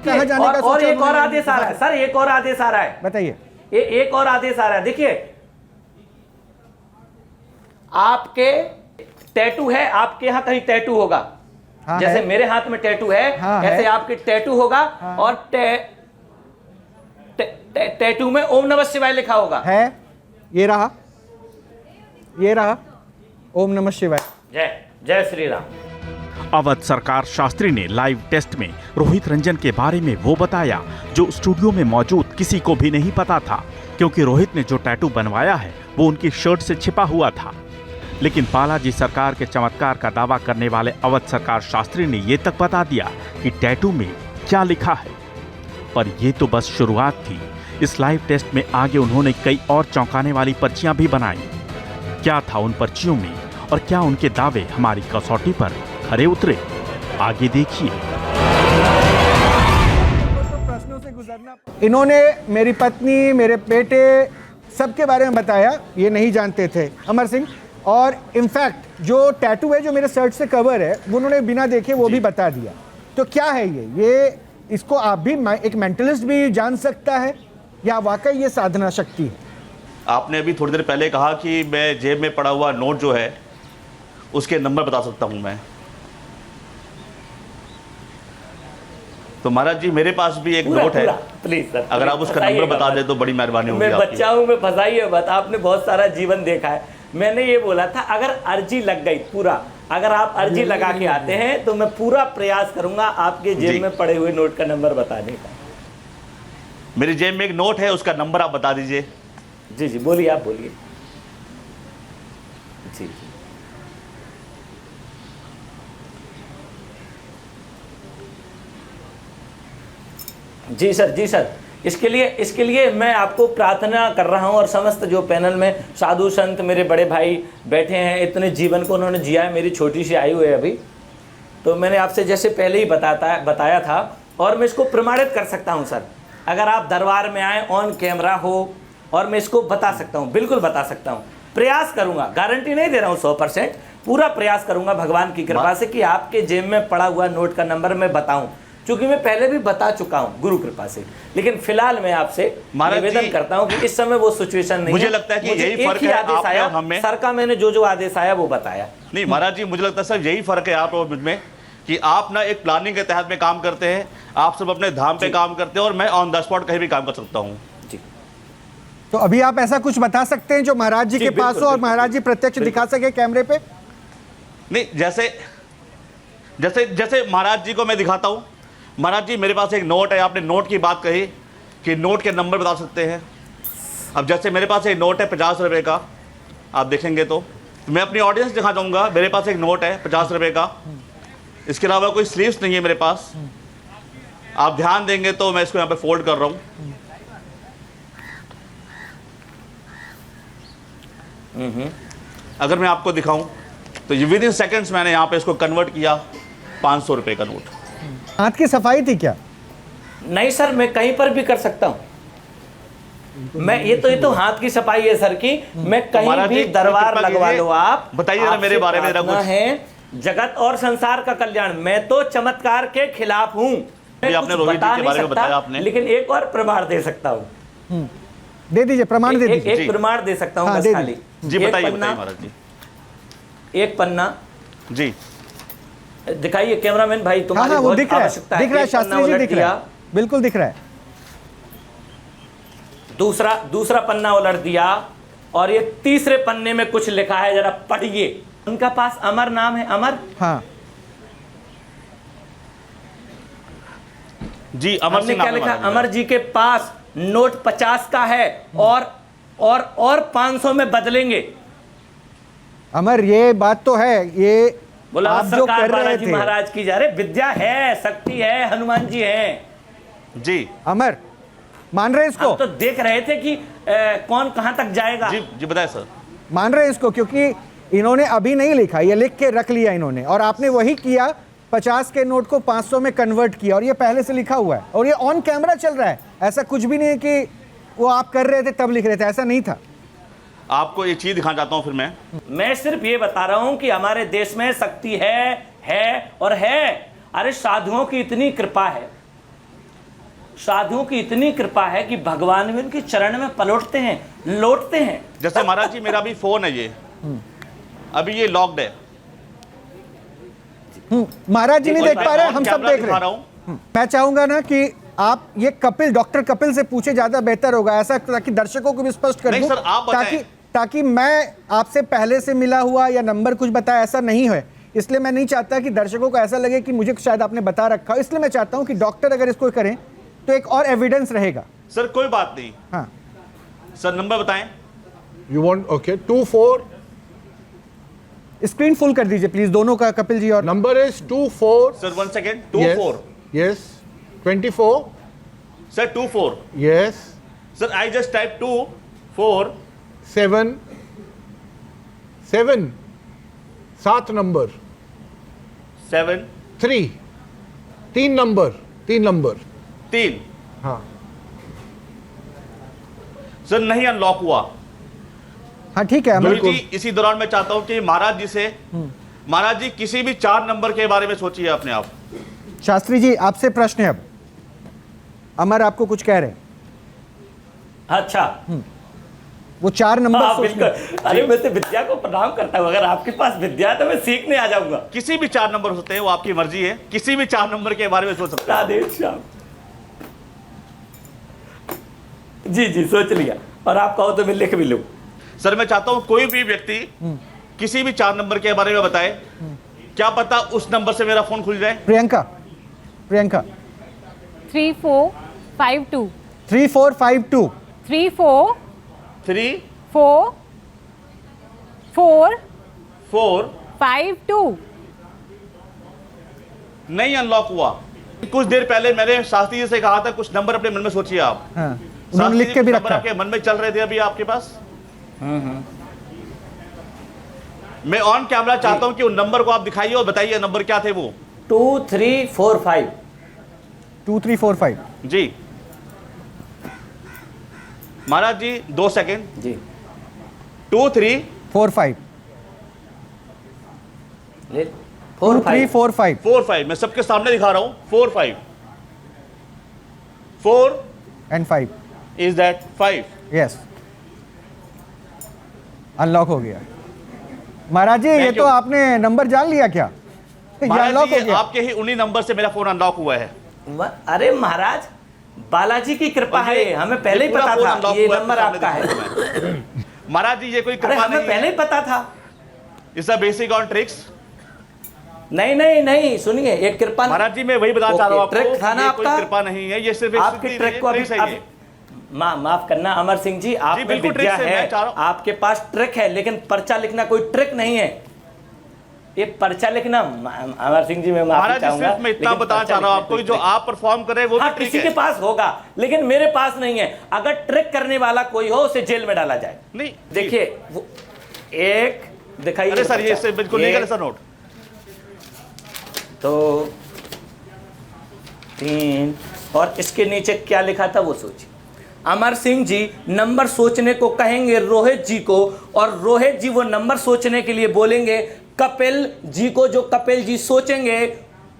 कहाँ जाने का और सोचा एक और उन्होंने? आदेश आ रहा है सर, एक और आदेश आ रहा है। बताइए। एक और आदेश आ रहा है, देखिए आपके टैटू है, आपके यहाँ कहीं टैटू होगा। हाँ, जैसे है। मेरे हाथ में टैटू है, हाँ, ऐसे है। आपके टैटू होगा। हाँ। और टैटू में ओम नमः शिवाय लिखा होगा। है, ये रहा, ये रहा, ओम नमः शिवाय। जय जय श्री राम। अवध सरकार शास्त्री ने लाइव टेस्ट में रोहित रंजन के बारे में वो बताया जो स्टूडियो में मौजूद किसी को भी नहीं पता था, क्योंकि रोहित ने जो टैटू बनवाया है वो उनकी शर्ट से छिपा हुआ था। लेकिन बालाजी सरकार के चमत्कार का दावा करने वाले अवध सरकार शास्त्री ने ये तक बता दिया कि टैटू में क्या लिखा है। पर ये तो बस शुरुआत थी। इस लाइव टेस्ट में आगे उन्होंने कई और चौंकाने वाली पर्चियां भी बनाई। क्या था उन पर्चियों में और क्या उनके दावे हमारी कसौटी पर खरे उतरे? आगे देखिए। इन्होंने मेरी पत्नी, मेरे बेटे, सबके बारे में बताया, ये नहीं जानते थे अमर सिंह। और इनफैक्ट जो टैटू है जो मेरे शर्ट से कवर है वो उन्होंने बिना देखे वो भी बता दिया। तो क्या है ये इसको आप भी एक मेंटलिस्ट भी जान सकता है या वाकई ये साधना शक्ति है? आपने अभी थोड़ी देर पहले कहा कि मैं जेब में पड़ा हुआ नोट जो है उसके नंबर बता सकता हूं मैं। तो महाराज जी मेरे पास भी एक नोट है, प्लीज सर, अगर आप उसका नंबर बता दें तो बड़ी मेहरबानी होगी। मैं बच्चा हूं, मैं फंसाइए मत, आपने बहुत सारा जीवन देखा है। मैंने ये बोला था अगर अर्जी लग गई पूरा, अगर आप अर्जी लगा के आते हैं तो मैं पूरा प्रयास करूंगा आपके जेब में पड़े हुए नोट का नंबर बताने का। मेरी जेब में एक नोट है, उसका नंबर आप बता दीजिए। जी जी बोलिए, आप बोलिए। जी जी सर, जी सर। इसके लिए मैं आपको प्रार्थना कर रहा हूं और समस्त जो पैनल में साधु संत मेरे बड़े भाई बैठे हैं, इतने जीवन को उन्होंने जिया है, मेरी छोटी सी आयु है अभी, तो मैंने आपसे जैसे पहले ही बताया था और मैं इसको प्रमाणित कर सकता हूं सर। अगर आप दरबार में आए, ऑन कैमरा हो, और मैं इसको बता सकता हूं, बिल्कुल बता सकता हूं। प्रयास करूंगा, गारंटी नहीं दे रहा हूं 100%, पूरा प्रयास करूंगा भगवान की कृपा से कि आपके जेब में पड़ा हुआ नोट का नंबर मैं बताऊं, क्योंकि मैं पहले भी बता चुका हूं गुरु कृपा से। लेकिन फिलहाल मैं आपसे निवेदन करता हूं कि इस समय वो सिचुएशन नहीं है। मुझे लगता है कि यही फर्क है आप और हम में। सर का मैंने जो आदेश आया वो बताया। नहीं महाराज जी, मुझे लगता है सर यही फर्क है आप और मुझ में कि आप ना एक प्लानिंग के तहत में काम करते हैं, आप सब अपने धाम पे काम करते हैं और मैं ऑन द स्पॉट कहीं भी काम कर सकता हूँ। तो अभी आप ऐसा कुछ बता सकते हैं जो महाराज जी के पास हो और महाराज जी प्रत्यक्ष दिखा सके कैमरे पे? नहीं, जैसे महाराज जी को मैं दिखाता हूँ। महाराज जी मेरे पास एक नोट है, आपने नोट की बात कही कि नोट के नंबर बता सकते हैं। अब जैसे मेरे पास एक नोट है 50 रुपये का, आप देखेंगे तो मैं अपनी ऑडियंस दिखा दूंगा। मेरे पास एक नोट है 50 रुपये का, इसके अलावा कोई स्लीव्स नहीं है मेरे पास। आप ध्यान देंगे तो मैं इसको यहाँ पे फोल्ड कर रहा हूँ। अगर मैं आपको दिखाऊं तो ये विद इन सेकेंड्स मैंने यहाँ पे इसको कन्वर्ट किया 500 रुपये का नोट। हाथ की सफाई थी क्या? नहीं सर, मैं कहीं पर भी कर सकता हूं। मैं ये तो हाथ की सफाई है सर की, मैं कहीं भी दरबार लगवा लो आप। बताइए ना मेरे बारे में जरा कुछ। है जगत और संसार का कल्याण, मैं तो चमत्कार के खिलाफ हूं। आपने रोहित जी के बारे में बताया आपने, लेकिन एक और प्रमाण दे सकता हूं। दे दीजिए, प्रमाण दे दीजिए। एक प्रमाण दे सकता हूं बस खाली। जी बताइए महाराज जी। एक पन्ना जी दिखाइए कैमरामैन भाई, तुम्हारी बहुत आवश्यकता है। दिख रहा है शास्त्री जी, दिख रहा है, बिल्कुल दिख रहा है। दूसरा पन्ना उलट दिया और ये तीसरे पन्ने में कुछ लिखा है, जरा पढ़िए। उनका पास अमर नाम है, अमर। हाँ जी, अमर सिंह क्या लिखा? अमर जी के पास नोट 50 का है और 500 में बदलेंगे। अमर, ये बात तो है, ये बोला आप जो कर रहे थे महाराज की जा रहे, विद्या है, शक्ति है, हनुमान जी हैं। जी अमर, मान रहे इसको? हम तो देख रहे थे कि कौन कहां तक जाएगा। जी बताए सर। मान रहे इसको, क्योंकि इन्होंने अभी नहीं लिखा, ये लिख के रख लिया इन्होंने, और आपने वही किया 50 के नोट को 500 में कन्वर्ट किया और ये पहले से लिखा हुआ है और ये ऑन कैमरा चल रहा है। ऐसा कुछ भी नहीं है कि वो आप कर रहे थे तब लिख रहे थे, ऐसा नहीं था। आपको ये चीज दिखाना चाहता हूं फिर मैं सिर्फ ये बता रहा हूं कि हमारे देश में शक्ति है और है। अरे साधुओं की इतनी कृपा है, साधुओं की इतनी कृपा है कि भगवान भी उनके चरण में पलटते हैं, लौटते हैं। जैसे महाराज जी मेरा भी फोन है ये, अभी ये लॉक्ड है। महाराज जी नहीं देख पा रहे, हम सब कैमरा देख दिखा रहे रहा हैं। हूं। मैं चाहूंगा ना कि आप ये कपिल, डॉक्टर कपिल से पूछे, ज्यादा बेहतर होगा ऐसा, ताकि दर्शकों को भी स्पष्ट कर नहीं दूं, सर, आप बताएं। ताकि मैं आपसे पहले से मिला हुआ या नंबर कुछ बताया ऐसा नहीं है। इसलिए मैं नहीं चाहता कि दर्शकों को ऐसा लगे कि मुझे शायद आपने बता रखा हो। इसलिए मैं चाहता हूं कि डॉक्टर अगर इसको करें तो एक और एविडेंस रहेगा। सर कोई बात नहीं। हाँ सर नंबर बताएं। You want okay 24 screen full कर दीजिए प्लीज, दोनों का, कपिल जी और। Number is 24 sir 1 second. 24 yes 24 sir 24 yes sir I just type 2 4 7 7 7 number 7 3 3 number 3 हाँ सर नहीं अनलॉक हुआ। हाँ ठीक है, गुरु जी इसी दौरान मैं चाहता हूं कि महाराज जी से, महाराज जी किसी भी 4 नंबर के बारे में सोचिए अपने आप। शास्त्री जी आपसे प्रश्न है अब। अमर आपको कुछ कह रहे हैं। अच्छा वो 4 नंबर हाँ, सोचने। बिल्कुल। अरे मैं तो विद्या को प्रणाम करता हूँ, अगर आपके पास विद्या है तो मैं सीखने आ जाऊंगा। किसी भी 4 नंबर होते हैं, वो आपकी मर्जी है, किसी भी 4 नंबर के बारे में सोच सकते हैं। राधे श्याम। जी जी सोच लिया, और आप कहो तो मैं लिख भी लूं। सर मैं चाहता हूं कोई भी व्यक्ति किसी भी 4 नंबर के बारे में बताए, क्या पता उस नंबर से मेरा फोन खुल जाए। प्रियंका 3452 3452 34 3 4 4 4 52 नहीं अनलॉक हुआ। कुछ देर पहले मैंने शास्त्री जी से कहा था कुछ नंबर अपने मन में सोचिए आप। हाँ, उन्होंने लिख के भी रखा। आपके मन में चल रहे थे अभी आपके पास। मैं ऑन कैमरा चाहता हूं कि उन नंबर को आप दिखाइए और बताइए नंबर क्या थे वो। 2345 2345 जी महाराज जी 2 सेकेंड जी 2345 ले 2345 45 मैं सबके सामने दिखा रहा हूं। 45 4 and 5 is that 5 yes unlock हो गया। महाराज जी ये Thank तो you. आपने नंबर जान लिया क्या? ये महाराज अनलॉक जी हो ये गया। आपके ही उन्हीं नंबर से मेरा फोन अनलॉक हुआ है। अरे महाराज बालाजी की कृपा है, हमें पहले ही पूरा पता फोन था unlock ये हुआ है, नंबर सामने आपका है। दिखा रहा हूं। महाराज जी ये कोई अरे कृपा हमें नहीं पहले है। ही पता था। It's a basic on tricks. नहीं नहीं नहीं सुनिए, एक कृपा महाराज जी मैं वही बताना चाह रहा हूं आपको, ट्रिक था ना ये कोई आपका। कृपा नहीं है, ये सिर्फ एक आपके सिद्धि ट्रिक है, को अभी ट्रिक्स है ये। माफ करना अमर सिंह जी, आप में बिल्कुल विद्या ट्रिक से, मैं है, चाह रहा हूं। आपके पास ट्रिक है, लेकिन पर्चा लिखना कोई ट्रिक नहीं है। ये पर्चा लिखना अमर सिंह जी मैं माफी महाराज जी चाहूंगा, सिर्फ मैं इतना लेकिन बताना पर्चा चाह रहा हूं लिखना आपको कोई कि जो ट्रिक आप परफॉर्म कर रहे हैं वो हाँ भी ट्रिक किसी के है। पास होगा, लेकिन मेरे पास नहीं है। अगर ट्रिक करने वाला कोई हो उसे जेल में डाला जाए। नहीं देखिए वो एक दिखाइए। अरे सर ये इससे बिल्कुल लीगल है सर नोट। 2 3 और इसके नीचे क्या लिखा था वो सोचिए। अमर सिंह जी नंबर सोचने को कहेंगे रोहित जी को, और रोहित जी वो नंबर सोचने के लिए बोलेंगे कपिल जी को, जो कपिल जी सोचेंगे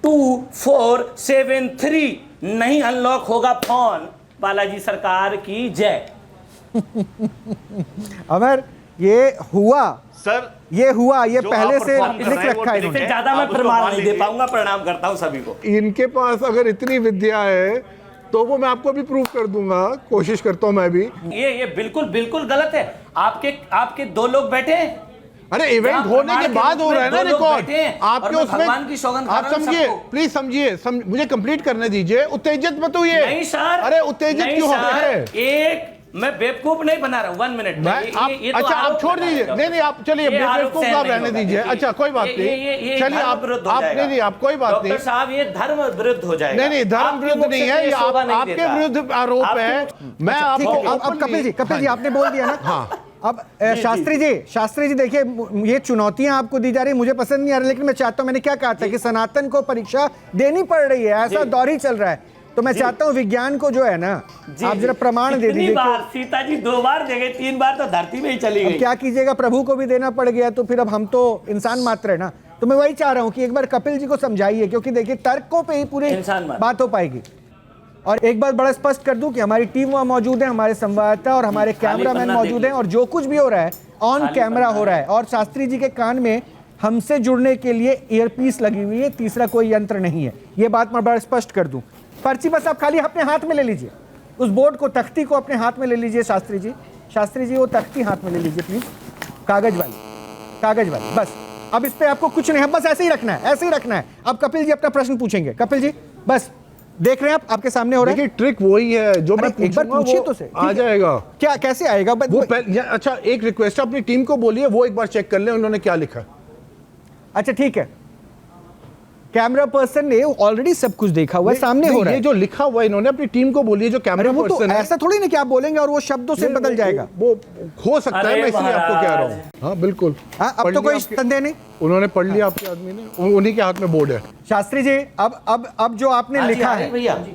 2473 नहीं अनलॉक होगा फोन। बालाजी सरकार की जय। अमर ये हुआ सर ये हुआ, ये जो पहले आप से perform कर लिख रहे हैं वो रखा है ट्रिक इन्होंने। इससे ज्यादा मैं आप उसको प्रमाण मान नहीं दे लीजिए। पाऊंगा। प्रणाम करता हूं सभी को। इनके पास अगर इतनी विद्या है तो वो मैं आपको भी प्रूव कर दूंगा, कोशिश करता हूं मैं भी। ये बिल्कुल बिल्कुल गलत है। आपके 2 लोग बैठे हैं। अरे इवेंट होने के बाद हो रहा है ना रिकॉर्ड आपके उसमें। भगवान की सौगंध आप समझिए, प्लीज समझिए, मुझे कंप्लीट करने दीजिए। उत्तेजित मत होइए। नहीं सर, अरे उत्तेजित क्यों हो रहे हैं? एक मैं बेवकूफ नहीं बना रहा हूं। 1 मिनट अच्छा आप छोड़ दीजिए। नहीं आप चलिए बेवकूफ आप रहने दीजिए। अच्छा कोई बात नहीं, चलिए आप नहीं आप कोई बात नहीं। डॉक्टर साहब ये धर्म विरुद्ध हो जाएगा। नहीं धर्म विरुद्ध नहीं है, ये आपके विरुद्ध आरोप है। मैं आपको अब कपिल जी आपने बोल दिया ना। हाँ अब शास्त्री जी देखिए, ये चुनौतियां आपको दी जा रही, मुझे पसंद नहीं आ रही, लेकिन मैं चाहता हूं, मैंने क्या कहा था कि सनातन को परीक्षा देनी पड़ रही है, ऐसा दौर ही चल रहा है, तो मैं चाहता हूं विज्ञान को जो है ना, आप जरा प्रमाण दे दीजिए। सीता जी 2 बार दे गई, 3 बार तो धरती में ही चली गई। क्या कीजिएगा, प्रभु को भी देना पड़ गया, तो फिर अब हम तो इंसान मात्र है ना। तो मैं वही चाह रहा हूं कि एक बार कपिल जी को समझाइए, क्योंकि देखिए तर्कों पे ही पूरी बात हो पाएगी। और एक बात बड़ा स्पष्ट कर दूं कि हमारी टीम वहां मौजूद है, हमारे संवाददाता और हमारे कैमरामैन मौजूद हैं, और जो कुछ भी हो रहा है ऑन कैमरा हो रहा है, और शास्त्री जी के कान में हमसे जुड़ने के लिए ईयरपीस लगी हुई है, तीसरा कोई यंत्र नहीं है। ये बात मैं बड़ा स्पष्ट कर दूं। पर्ची बस आप खाली अपने हाथ में ले लीजिए, उस बोर्ड को, तख्ती को अपने हाथ में ले लीजिए। शास्त्री जी वो तख्ती हाथ में ले लीजिए प्लीज, कागज वाली बस। अब इस पे आपको कुछ नहीं है, बस ऐसे ही रखना है, ऐसे ही रखना है। अब कपिल जी अपना प्रश्न पूछेंगे। कपिल जी बस देख रहे हैं आप, आपके सामने हो रहा है। देखिए ट्रिक वही है जो मैं एक बार पूछिए तो से आ जाएगा। क्या कैसे आएगा वो? अच्छा एक रिक्वेस्ट है, अपनी टीम को बोलिए वो एक बार चेक कर ले उन्होंने क्या लिखा। अच्छा ठीक है, कैमरा पर्सन ने ऑलरेडी सब कुछ देखा हुआ है, सामने हो रहा है। ये जो लिखा हुआ है इन्होंने अपनी टीम को बोलिए, जो कैमरा पर्सन है। ऐसा थोड़ी ना कि आप बोलेंगे और वो शब्दों से बदल जाएगा, वो हो सकता है, मैं इसलिए आपको कह रहा हूँ। हाँ बिल्कुल, अब तो कोई संदेह नहीं, उन्होंने पढ़ लिया आपके आदमी ने, उन्हीं के हाथ में बोर्ड है। शास्त्री जी अब जो आपने लिखा है,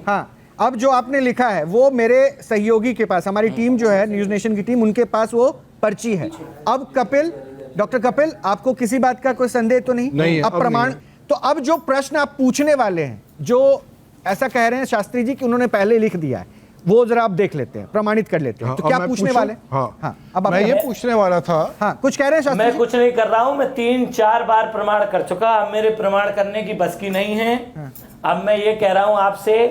हाँ अब जो आपने लिखा है वो मेरे सहयोगी के पास, हमारी टीम जो है न्यूज नेशन की टीम, उनके पास वो पर्ची है। अब कपिल, डॉक्टर कपिल, आपको किसी बात का कोई संदेह तो नहीं? अब प्रमाण, तो अब जो प्रश्न आप पूछने वाले हैं, जो ऐसा कह रहे हैं शास्त्री जी कि उन्होंने पहले लिख दिया है, वो जरा आप देख लेते हैं, प्रमाणित कर लेते हैं। तो क्या पूछने वाले? हाँ अब मैं ये पूछने वाला था। हाँ कुछ कह रहे हैं शास्त्री? मैं कुछ नहीं कर रहा हूँ, मैं 3-4 बार प्रमाण कर चुका, अब मेरे प्रमाण करने की बस की नहीं है। अब मैं ये कह रहा हूँ आपसे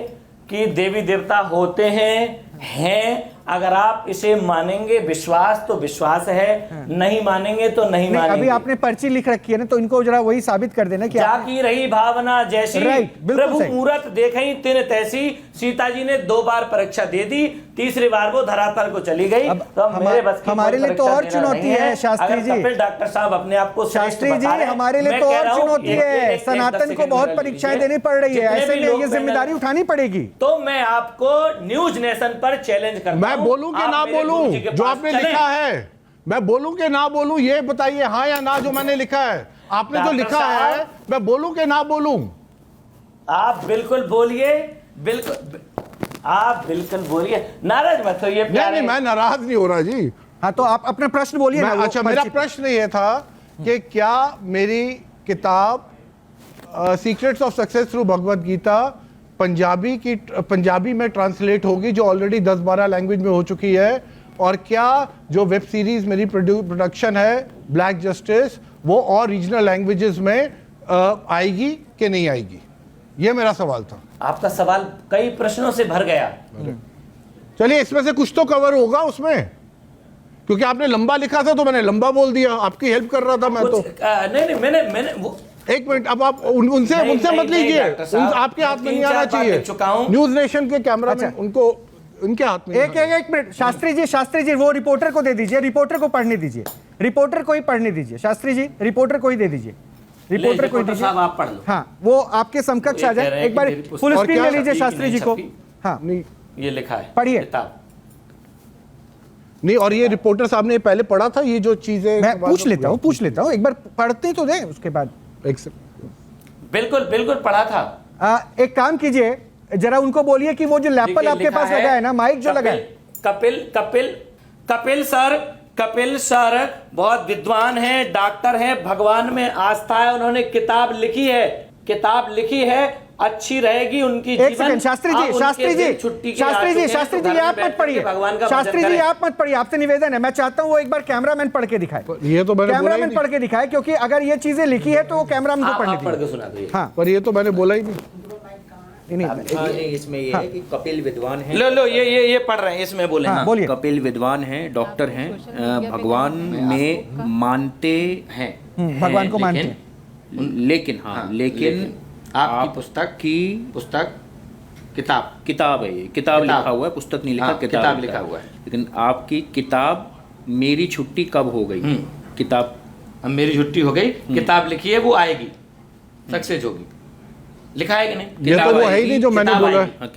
कि देवी देवता होते हैं। अगर आप इसे मानेंगे, विश्वास तो विश्वास है, नहीं मानेंगे तो नहीं मानेंगे। अभी आपने पर्ची लिख रखी है ना, तो इनको जरा वही साबित कर देना कि जाकी रही भावना जैसी, प्रभु मूरत देखई तिन तैसी। सीता जी ने 2 बार परीक्षा दे दी, तीसरी बार वो धरातल को चली गई। तो मेरे बस की हमारे लिए तो और चुनौती है शास्त्री जी। डॉक्टर साहब अपने आप को शास्त्री जी, हमारे लिए तो और चुनौती है, सनातन को बहुत परीक्षाएं देनी पड़ रही है, ऐसे में ये जिम्मेदारी उठानी पड़ेगी। तो मैं आपको न्यूज नेशन पर चैलेंज करता हूं, मैं बोलूं कि ना बोलूं जो आपने लिखा है? मैं बोलूं कि ना बोलूं, ये बताइए, हाँ या ना जो मैंने लिखा है। आपने जो लिखा है मैं बोलूं कि ना बोलूं? आप बिल्कुल बोलिए, बिल्कुल आप बिल्कुल बोलिए, नाराज मत होइए। नहीं मैं नाराज नहीं हो रहा जी। हाँ तो आप अपना प्रश्न बोलिए ना। अच्छा मेरा प्रश्न ये था कि क्या मेरी किताब secrets of success through Bhagavad Gita Punjabi में ट्रांसलेट होगी, जो ऑलरेडी 10-12 लैंग्वेज में हो चुकी है, और क्या जो वेब सीरीज मेरी प्रोडक्शन है ब्लैक जस्टिस, वो और रीजनल लैंग्वेजेस में आएगी कि नहीं आएगी? ये मेरा सवाल था। आपका सवाल कई प्रश्नों से भर गया। चलिए इसमें से कुछ तो कवर होगा उसमें, क्योंकि आपने लंबा लिखा था तो मैंने लंबा बोल दिया, आपकी हेल्प कर रहा था मैं तो। नहीं मैंने वो एक मिनट, अब आप उनसे मत लीजिए, आपके हाथ में नहीं आना चाहिए। न्यूज नेशन के कैमरा में उनको, उनके हाथ में। एक मिनट शास्त्री जी वो रिपोर्टर को दे दीजिए, रिपोर्टर को पढ़ने दीजिए, रिपोर्टर को ही पढ़ने दीजिए। शास्त्री जी रिपोर्टर को ही दे दीजिए, रिपोर्टर को ही दीजिए। आप पढ़ लो। हाँ वो आपके समकक्ष आ जाए, एक बार फुल स्क्रीन ले लीजिए शास्त्री जी को। हाँ ये लिखा है, पढ़िए। नहीं, और ये रिपोर्टर साहब ने पहले पढ़ा था, ये जो चीजें मैं पूछ लेता हूँ, एक बार पढ़ते तो दें, उसके बाद। बिल्कुल पढ़ा था। एक काम कीजिए, जरा उनको बोलिए कि वो जो लैपल आपके पास लगा है ना, माइक जो लगा है। कपिल सर बहुत विद्वान हैं, डॉक्टर हैं, भगवान में आस्था है, उन्होंने किताब लिखी है, अच्छी रहेगी उनकी जीवन। एक सेकंड शास्त्री जी आप मत पढ़िए, शास्त्री जी आप मत पढ़िए, आपसे निवेदन है, मैं चाहता हूँ वो एक बार कैमरामैन पढ़ के दिखाए। ये तो कैमरामैन पढ़ के दिखाए, क्योंकि अगर ये चीजें लिखी है तो वो कैमरामैन को पढ़ने दीजिए। हाँ पर ये तो मैंने बोला ही नहीं। इसमें ये है कि कपिल विद्वान है। लो ये पढ़ रहे हैं, इसमें बोले। हाँ, बोलिए। कपिल विद्वान हैं, डॉक्टर हैं, भगवान में मानते हैं, भगवान को मानते हैं, लेकिन आपकी पुस्तक किताब है, ये किताब लिखा हुआ है, पुस्तक नहीं लिखा, किताब लिखा हुआ है। लेकिन आपकी किताब मेरी छुट्टी कब हो गई, किताब अब मेरी छुट्टी हो गई, किताब लिखी है, वो आएगी, सक्सेस होगी। लिखा है कि नहीं? ये तो वो है ही आएगी, नहीं जो मैंने किताब बोला। आएगी। हाँ,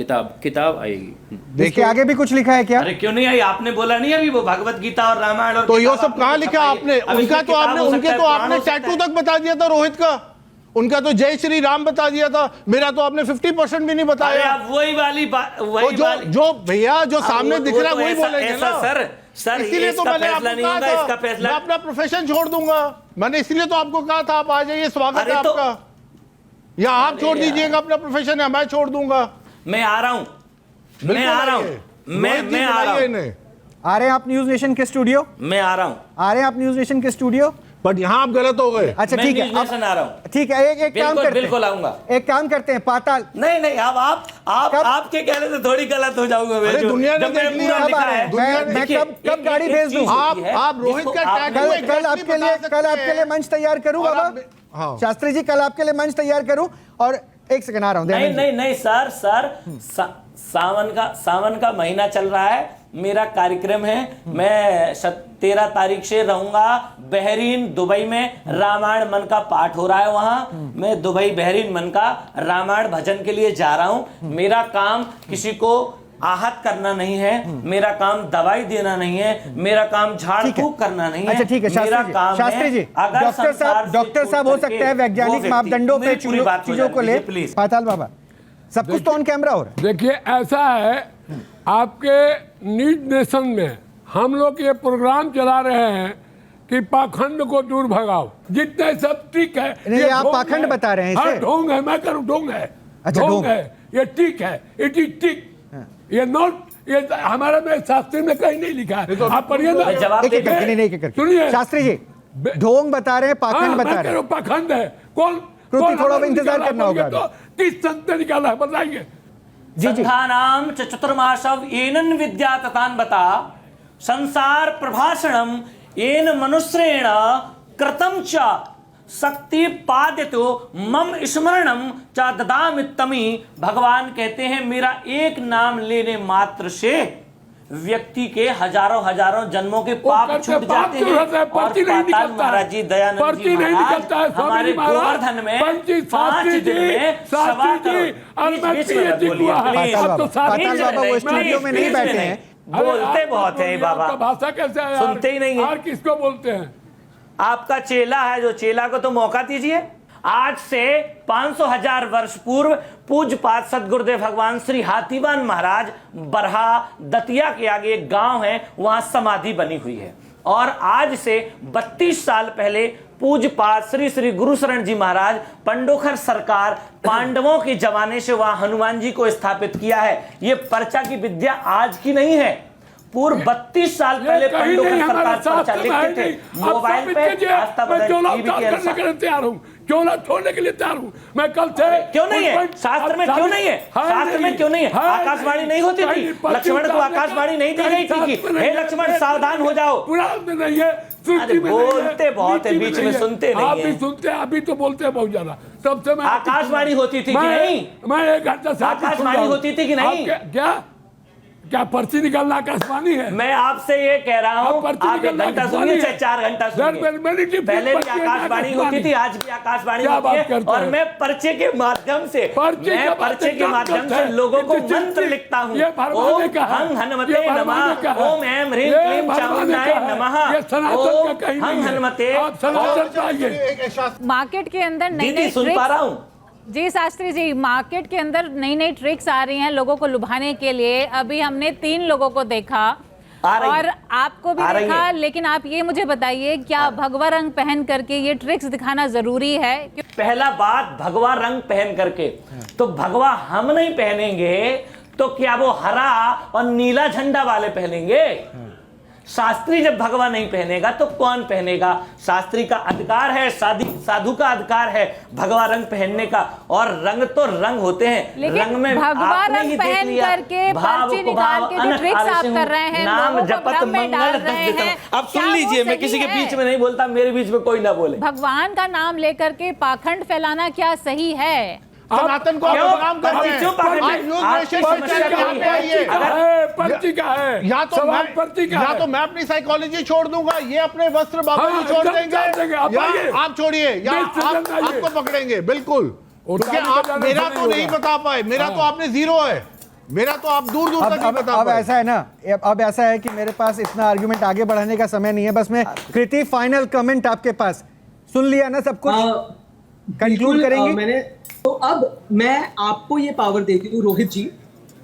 किताब आएगी। देखिए आगे भी कुछ लिखा है क्या? अरे क्यों नहीं आई? आपने बोला नहीं अभी वो भगवत गीता और रामायण और तो ये किताब सब कहाँ लिखा छपाई। आपने? अब उनका इसमें तो किताब आपने हो सकता उनके है, तो पुराण आपने हो सकता टैटू है। तक बता दिया था रोहित का, उनका तो जय श्री राम बता दिया था, मेरा तो आपने 50% भी नहीं अरे बताया। आप वही वाली बात, तो वही वाली जो भैया जो अब सामने वो- दिख वो रहा है तो वही ऐसा- बोलेंगे ऐसा ना। सर इसीलिए तो इसका मैंने फैसला आपको नहीं कहा होगा, था इसका फैसला मैं अपना प्रोफेशन छोड़ दूंगा, मैंने इसीलिए तो आपको कहा था आप आ जाइए, स्वागत है अरे तो- आपका। या आप छोड़ दीजिएगा अपना प्रोफेशन, है मैं छोड़ दूंगा। मैं आ रहा हूँ, मैं आ रहा हूँ, मैं आ रहा हूँ। आ रहे हैं आप न्यूज नेशन के स्टूडियो? मैं आ रहा हूँ। आ रहे हैं आप न्यूज नेशन के स्टूडियो? बट यहाँ आप गलत हो गए। अच्छा मैं ठीक है, न्यूज़ नेशन आ रहा हूँ। ठीक है, एक काम बिल्कुल, करते बिल्कुल आऊंगा। हैं, एक काम करते हैं, पाताल नहीं अब आप आपके कहने से थोड़ी गलत हो जाऊंगा मैं। अरे जो- दुनिया ने जब मैंने देख लिया, पूरा अब लिखा आ रहा है। है। दुनिया ने- मैं देखिए, कब गाड़ी भेज दूं? आप रोहित का टैग कल आपके लिए मंच तैयार करूं और बाबा? आप- हाँ। शास्त्री जी कल आपके लिए मंच तैयार करूं? और एक सेकंड आ रहा हूं। नहीं सर सावन का महीना चल रहा है, मेरा कार्यक्रम है, मैं 13 तारीख से रहूंगा बहरीन दुबई में, रामायण मन का पाठ हो रहा है वहां, मैं दुबई बहरीन मन का रामायण भजन के लिए जा रहा हूं। मेरा काम किसी को आहत करना नहीं है, मेरा काम दवाई देना नहीं है, मेरा काम झाड़ फूक करना नहीं है। अच्छा ठीक है शास्त्री जी, डॉक्टर साहब हो सकते हैं वैज्ञानिक मापदंडों पे चीजों को ले। पाताल बाबा, सब कुछ तो ऑन कैमरा हो रहा है। देखिए ऐसा है, आपके न्यूज नेशन में हम लोग ये प्रोग्राम चला रहे हैं कि पाखंड को दूर भगाओ, जितने सब ठीक है। नहीं, आप पाखंड बता रहे हैं इसे? ढोंग है, मैं करूँ ढोंग है। अच्छा, ढोंग है, ये ठीक है, इट इज ठीक, ये नॉट, ये हमारे में शास्त्री में कहीं नहीं लिखा है। आप पढ़िए ना। सुनिए शास्त्री जी, ढोंग बता रहे हैं, पाखंड बता रहे हैं। पाखंड है कौन? थोड़ा इंतजार करना होगा। तो किस संत ने निकाला है बताइए? संघानाम च चतुर्मासव एनन विद्या ततान बता संसार प्रभाषणम एन मनुष्येण कृतम च शक्ति पादितो मम स्मरणम च ददामित्तमी। भगवान कहते हैं मेरा एक नाम लेने मात्र से व्यक्ति के हजारों जन्मों के पाप छूट जाते हैं। और पाताल महाराज जी, दयानंद जी महाराज हमारे गोवर्धन में 5 दिन में 1.25 करोड़ बीच में मत बोलिए प्लीज। पाताल बाबा वो स्टूडियो में नहीं बैठे हैं, बोलते बहुत है बाबा, भाषा कैसे है? सुनते ही नहीं है। और किसको बोलते हैं? आपका चेला है, जो चेला को तो मौका दीजिए। आज से 500,000 वर्ष पूर्व पूज्यपाद सदगुरुदेव भगवान श्री हाथीवान महाराज बरहा दतिया के आगे एक गांव है, वहां समाधि बनी हुई है। और आज से 32 साल पहले पूज्यपाद श्री श्री गुरुशरण जी महाराज पंडोखर सरकार पांडवों के जमाने से वहां हनुमान जी को स्थापित किया है। ये पर्चा की विद्या आज की नहीं है, पूर्व 32 साल पहले पंडोखर सरकार पर्चा लिखते थे मोबाइल पे। आस्था बदल टीवी के अनुसार तैयार हूँ, क्यों ना छोड़ने के लिए तैयार हूँ मैं कल से। क्यों नहीं है शास्त्र में? क्यों नहीं है शास्त्र में? क्यों नहीं है? आकाशवाणी नहीं होती थी, लक्ष्मण को आकाशवाणी नहीं दी गई थी कि हे लक्ष्मण सावधान हो जाओ? पुराण में नहीं है, अरे बोलते बहुत है, बीच में सुनते नहीं आप है। भी सुनते हैं, अभी तो बोलते हैं बहुत ज्यादा। तब से मैं आकाशवाणी होती थी कि नहीं? मैं 1 घंटा से आकाशवाणी होती थी कि नहीं? क्या पर्ची निकालना आकाशवाणी है? मैं आपसे ये कह रहा हूँ, आप 1 घंटा सुनिए चाहे 4 घंटा सुनिए। पहले भी आकाशवाणी होती थी, आज भी आकाशवाणी होती है। और मैं पर्चे के माध्यम से लोगों को मंत्र लिखता हूँ। ओम हं हनुमते नमः, ओम ऐं ह्रीं क्लीं चामुंडाय नमः, ओम हं हनुमते। मार्केट के अंदर दीदी सुन पा रहा हूँ जी शास्त्री जी, मार्केट के अंदर नई नई ट्रिक्स आ रही हैं लोगों को लुभाने के लिए। अभी हमने 3 लोगों को देखा और आपको भी देखा, लेकिन आप ये मुझे बताइए क्या भगवा रंग पहन करके ये ट्रिक्स दिखाना जरूरी है? पहला बात, भगवा रंग पहन करके तो भगवा हम नहीं पहनेंगे तो क्या वो हरा और नीला झंडा वाले पहनेंगे? शास्त्री जब भगवा नहीं पहनेगा तो कौन पहनेगा? शास्त्री का अधिकार है, साधु का अधिकार है भगवा रंग पहनने का। और रंग तो रंग होते हैं, रंग में भगवा रंग पहन करके पर्ची निकाल के जो ट्रिक्स आप कर रहे हैं, नाम जपत मंगल हैं। अब सुन लीजिए, मैं किसी के बीच में नहीं बोलता, मेरे बीच में कोई ना बोले। भगवान का नाम लेकर के पाखंड फैलाना क्या सही है? सनातन को बदनाम करते हैं। या तो मैं अपनी साइकोलॉजी छोड़ दूंगा, ये अपने वस्त्र बाबा जी छोड़ देंगे, या आप छोड़िए या आपको पकड़ेंगे। बिल्कुल क्योंकि आप मेरा तो नहीं बता पाए, मेरा तो आपने जीरो है, मेरा तो आप दूर दूर तक नहीं बता अब पाए। ऐसा है ना, अब ऐसा है कि मेरे पास इतना आर्गुमेंट आगे बढ़ाने का समय नहीं है, बस मैं कृति फाइनल कमेंट आपके पास, सुन लिया ना सब कुछ, कंक्लूड करेंगे। मैंने तो अब मैं आपको ये पावर देती हूँ रोहित जी,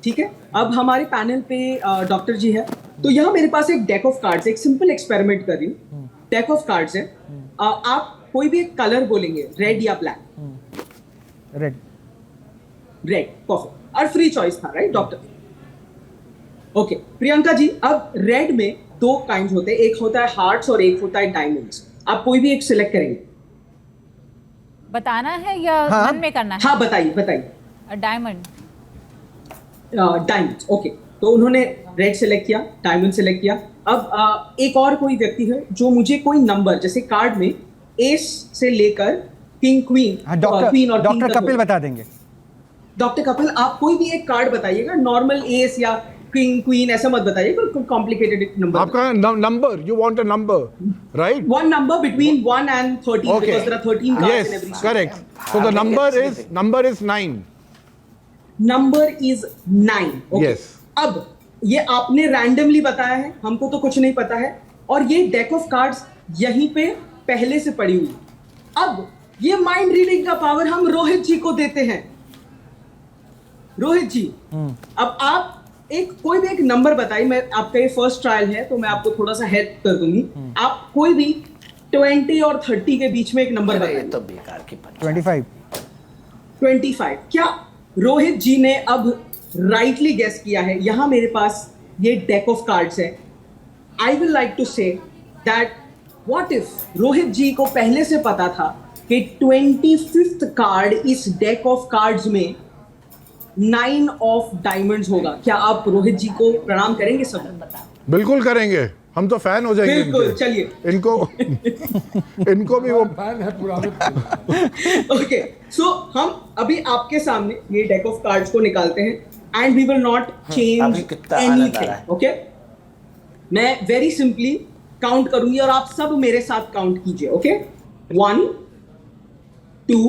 ठीक है। अब हमारे पैनल पे डॉक्टर जी है, तो यहाँ मेरे पास एक डेक ऑफ कार्ड्स, एक सिंपल एक्सपेरिमेंट कर रही हूँ। डेक ऑफ कार्ड्स है, आप कोई भी एक कलर बोलेंगे, रेड या ब्लैक। रेड। रेड, परफेक्ट, और फ्री चॉइस था, right doctor? Okay Priyanka ji, अब रेड में दो काइंड होते हैं, एक होता है हार्ट्स और एक होता है डायमंड्स। आप कोई भी एक सिलेक्ट करेंगे। बताना है या मन में करना है? हाँ बताइए बताइए। डायमंड। Diamond, okay. तो उन्होंने रेड सेलेक्ट किया, डायमंड सेलेक्ट किया। अब एक और कोई व्यक्ति है जो मुझे कोई नंबर, जैसे कार्ड में एस से लेकर किंग क्वीन, क्वीन और डॉक्टर कपिल बता देंगे। डॉक्टर कपिल, आप कोई भी एक कार्ड बताइएगा, नॉर्मल एस या किंग क्वीन ऐसा मत बताइएगा, कोई कॉम्प्लिकेटेड नंबर। आपका number, you want a number, right? One number between 1 and 13, because there are 13 cards in every yes, correct. So the number is 9. Number is 9। Yes. अब ये आपने randomly बताया है, हमको तो कुछ नहीं पता है, और ये डेक ऑफ कार्ड्स यहीं पे पहले से पड़ी हुई। अब ये माइंड रीडिंग का पावर हम रोहित जी को देते हैं। रोहित जी, अब आप एक कोई भी एक नंबर बताइए। मैं आपका ये फर्स्ट ट्रायल है तो मैं आपको थोड़ा सा हेल्प कर दूंगी। आप कोई भी 20 और 30 के बीच में एक नंबर बताइए। तो बेकार की 25। क्या रोहित जी ने अब राइटली गेस किया है? यहां मेरे पास ये डेक ऑफ कार्ड्स है। I will like to say that what if Rohit ji को पहले से पता था कि 25th कार्ड इस डेक ऑफ कार्ड्स में 9 ऑफ डायमंड्स होगा। क्या आप रोहित जी को प्रणाम करेंगे? सब बिल्कुल करेंगे, हम तो फैन हो जाएंगे। बिल्कुल, चलिए इनको भी वो फैन है पुराने। ओके, सो हम अभी आपके सामने ये डेक ऑफ कार्ड्स को निकालते हैं and we will not change anything. Okay, मैं वेरी सिंपली काउंट करूंगी और आप सब मेरे साथ काउंट कीजिए। ओके, 1 2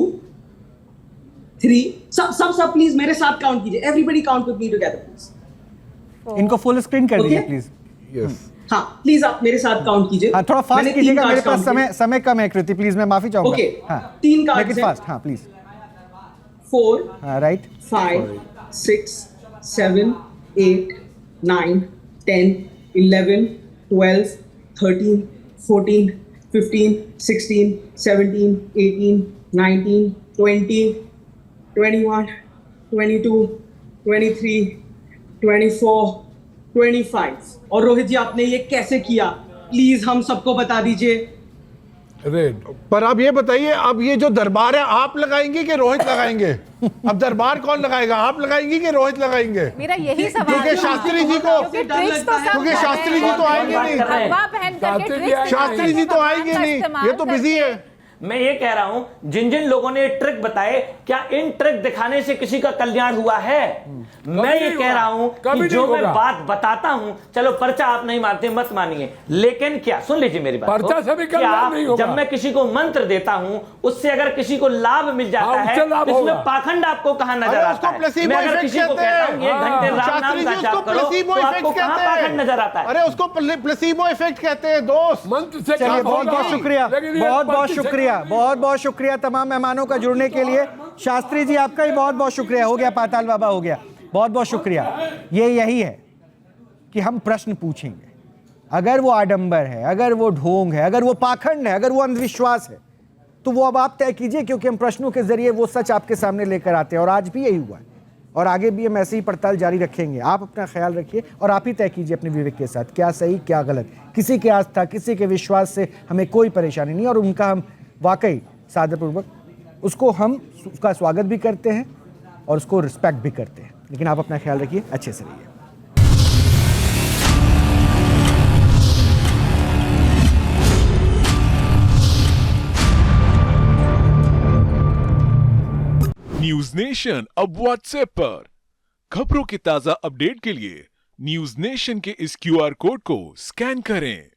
3, सब प्लीज मेरे साथ काउंट कीजिए। Everybody count with me together please. इनको फुल स्क्रीन कर दीजिए प्लीज। यस, हाँ प्लीज आप मेरे साथ काउंट कीजिए। हाँ, थोड़ा फास्ट कीजिएगा, मेरे पास समय कम है कृति, प्लीज मैं माफी चाहूंगा। ओके, हाँ, 3 कार्ड्स लेकिन फास्ट, हाँ प्लीज। 4, हाँ राइट, 5 6 7 8 9 10 11 12 13 14 15 16 17 18 19 20 21 22 23 24 25। और रोहित जी आपने ये कैसे किया? प्लीज हम सबको बता दीजिए। रेड। पर अब ये बताइए, अब ये जो दरबार है आप लगाएंगे कि रोहित लगाएंगे? अब दरबार कौन लगाएगा, आप लगाएंगे कि रोहित लगाएंगे? मेरा यही सवाल है। क्योंकि शास्त्री जी को, क्योंकि शास्त्री जी तो आएंगे नहीं, शास्त्री जी तो आएंगे नहीं, ये तो बिजी है। मैं ये कह रहा हूं, जिन जिन लोगों ने ट्रिक बताए, क्या इन ट्रिक दिखाने से किसी का कल्याण हुआ है? मैं ये कह रहा हूं कि जो मैं बात बताता हूं, चलो पर्चा आप नहीं मानते मत मानिए, लेकिन क्या, सुन लीजिए मेरी बात, पर्चा से भी कल्याण नहीं होगा। जब मैं किसी को मंत्र देता हूं, उससे अगर किसी को लाभ मिल जाता है, तो इसमें पाखंड आपको कहां नजर आता है? मैं अगर किसी को कहता हूं 1 घंटे राम नाम का जाप करो, तो आपको कहां पाखंड नजर आता है? अरे उसको प्लेसीबो इफेक्ट कहते हैं दोस्त। मंत्र से चलिए, बहुत बहुत शुक्रिया, बहुत बहुत शुक्रिया, बहुत बहुत शुक्रिया तमाम मेहमानों का जुड़ने के लिए। शास्त्री जी आपका ही बहुत बहुत शुक्रिया। हो गया, पाताल बाबा हो गया, बहुत बहुत शुक्रिया। ये यही है कि हम प्रश्न पूछेंगे, अगर वो आडंबर है, अगर वो ढोंग है, अगर वो पाखंड है, अगर वो अंधविश्वास है, तो वो अब आप तय कीजिए, क्योंकि हम प्रश्नों के जरिए वो सच आपके सामने लेकर आते हैं। और आज भी यही हुआ है और आगे भी हम ऐसे ही पड़ताल जारी रखेंगे। आप अपना ख्याल रखिए और आप ही तय कीजिए अपने विवेक के साथ क्या सही क्या गलत। किसी की आस्था, किसी के विश्वास से हमें कोई परेशानी नहीं, और उनका हम वाकई सादरपूर्वक उसका स्वागत भी करते हैं और उसको रिस्पेक्ट भी करते हैं। लेकिन आप अपना ख्याल रखिए, अच्छे से रहिए। न्यूज नेशन अब व्हाट्सएप पर खबरों के ताजा अपडेट के लिए न्यूज नेशन के इस QR कोड को स्कैन करें।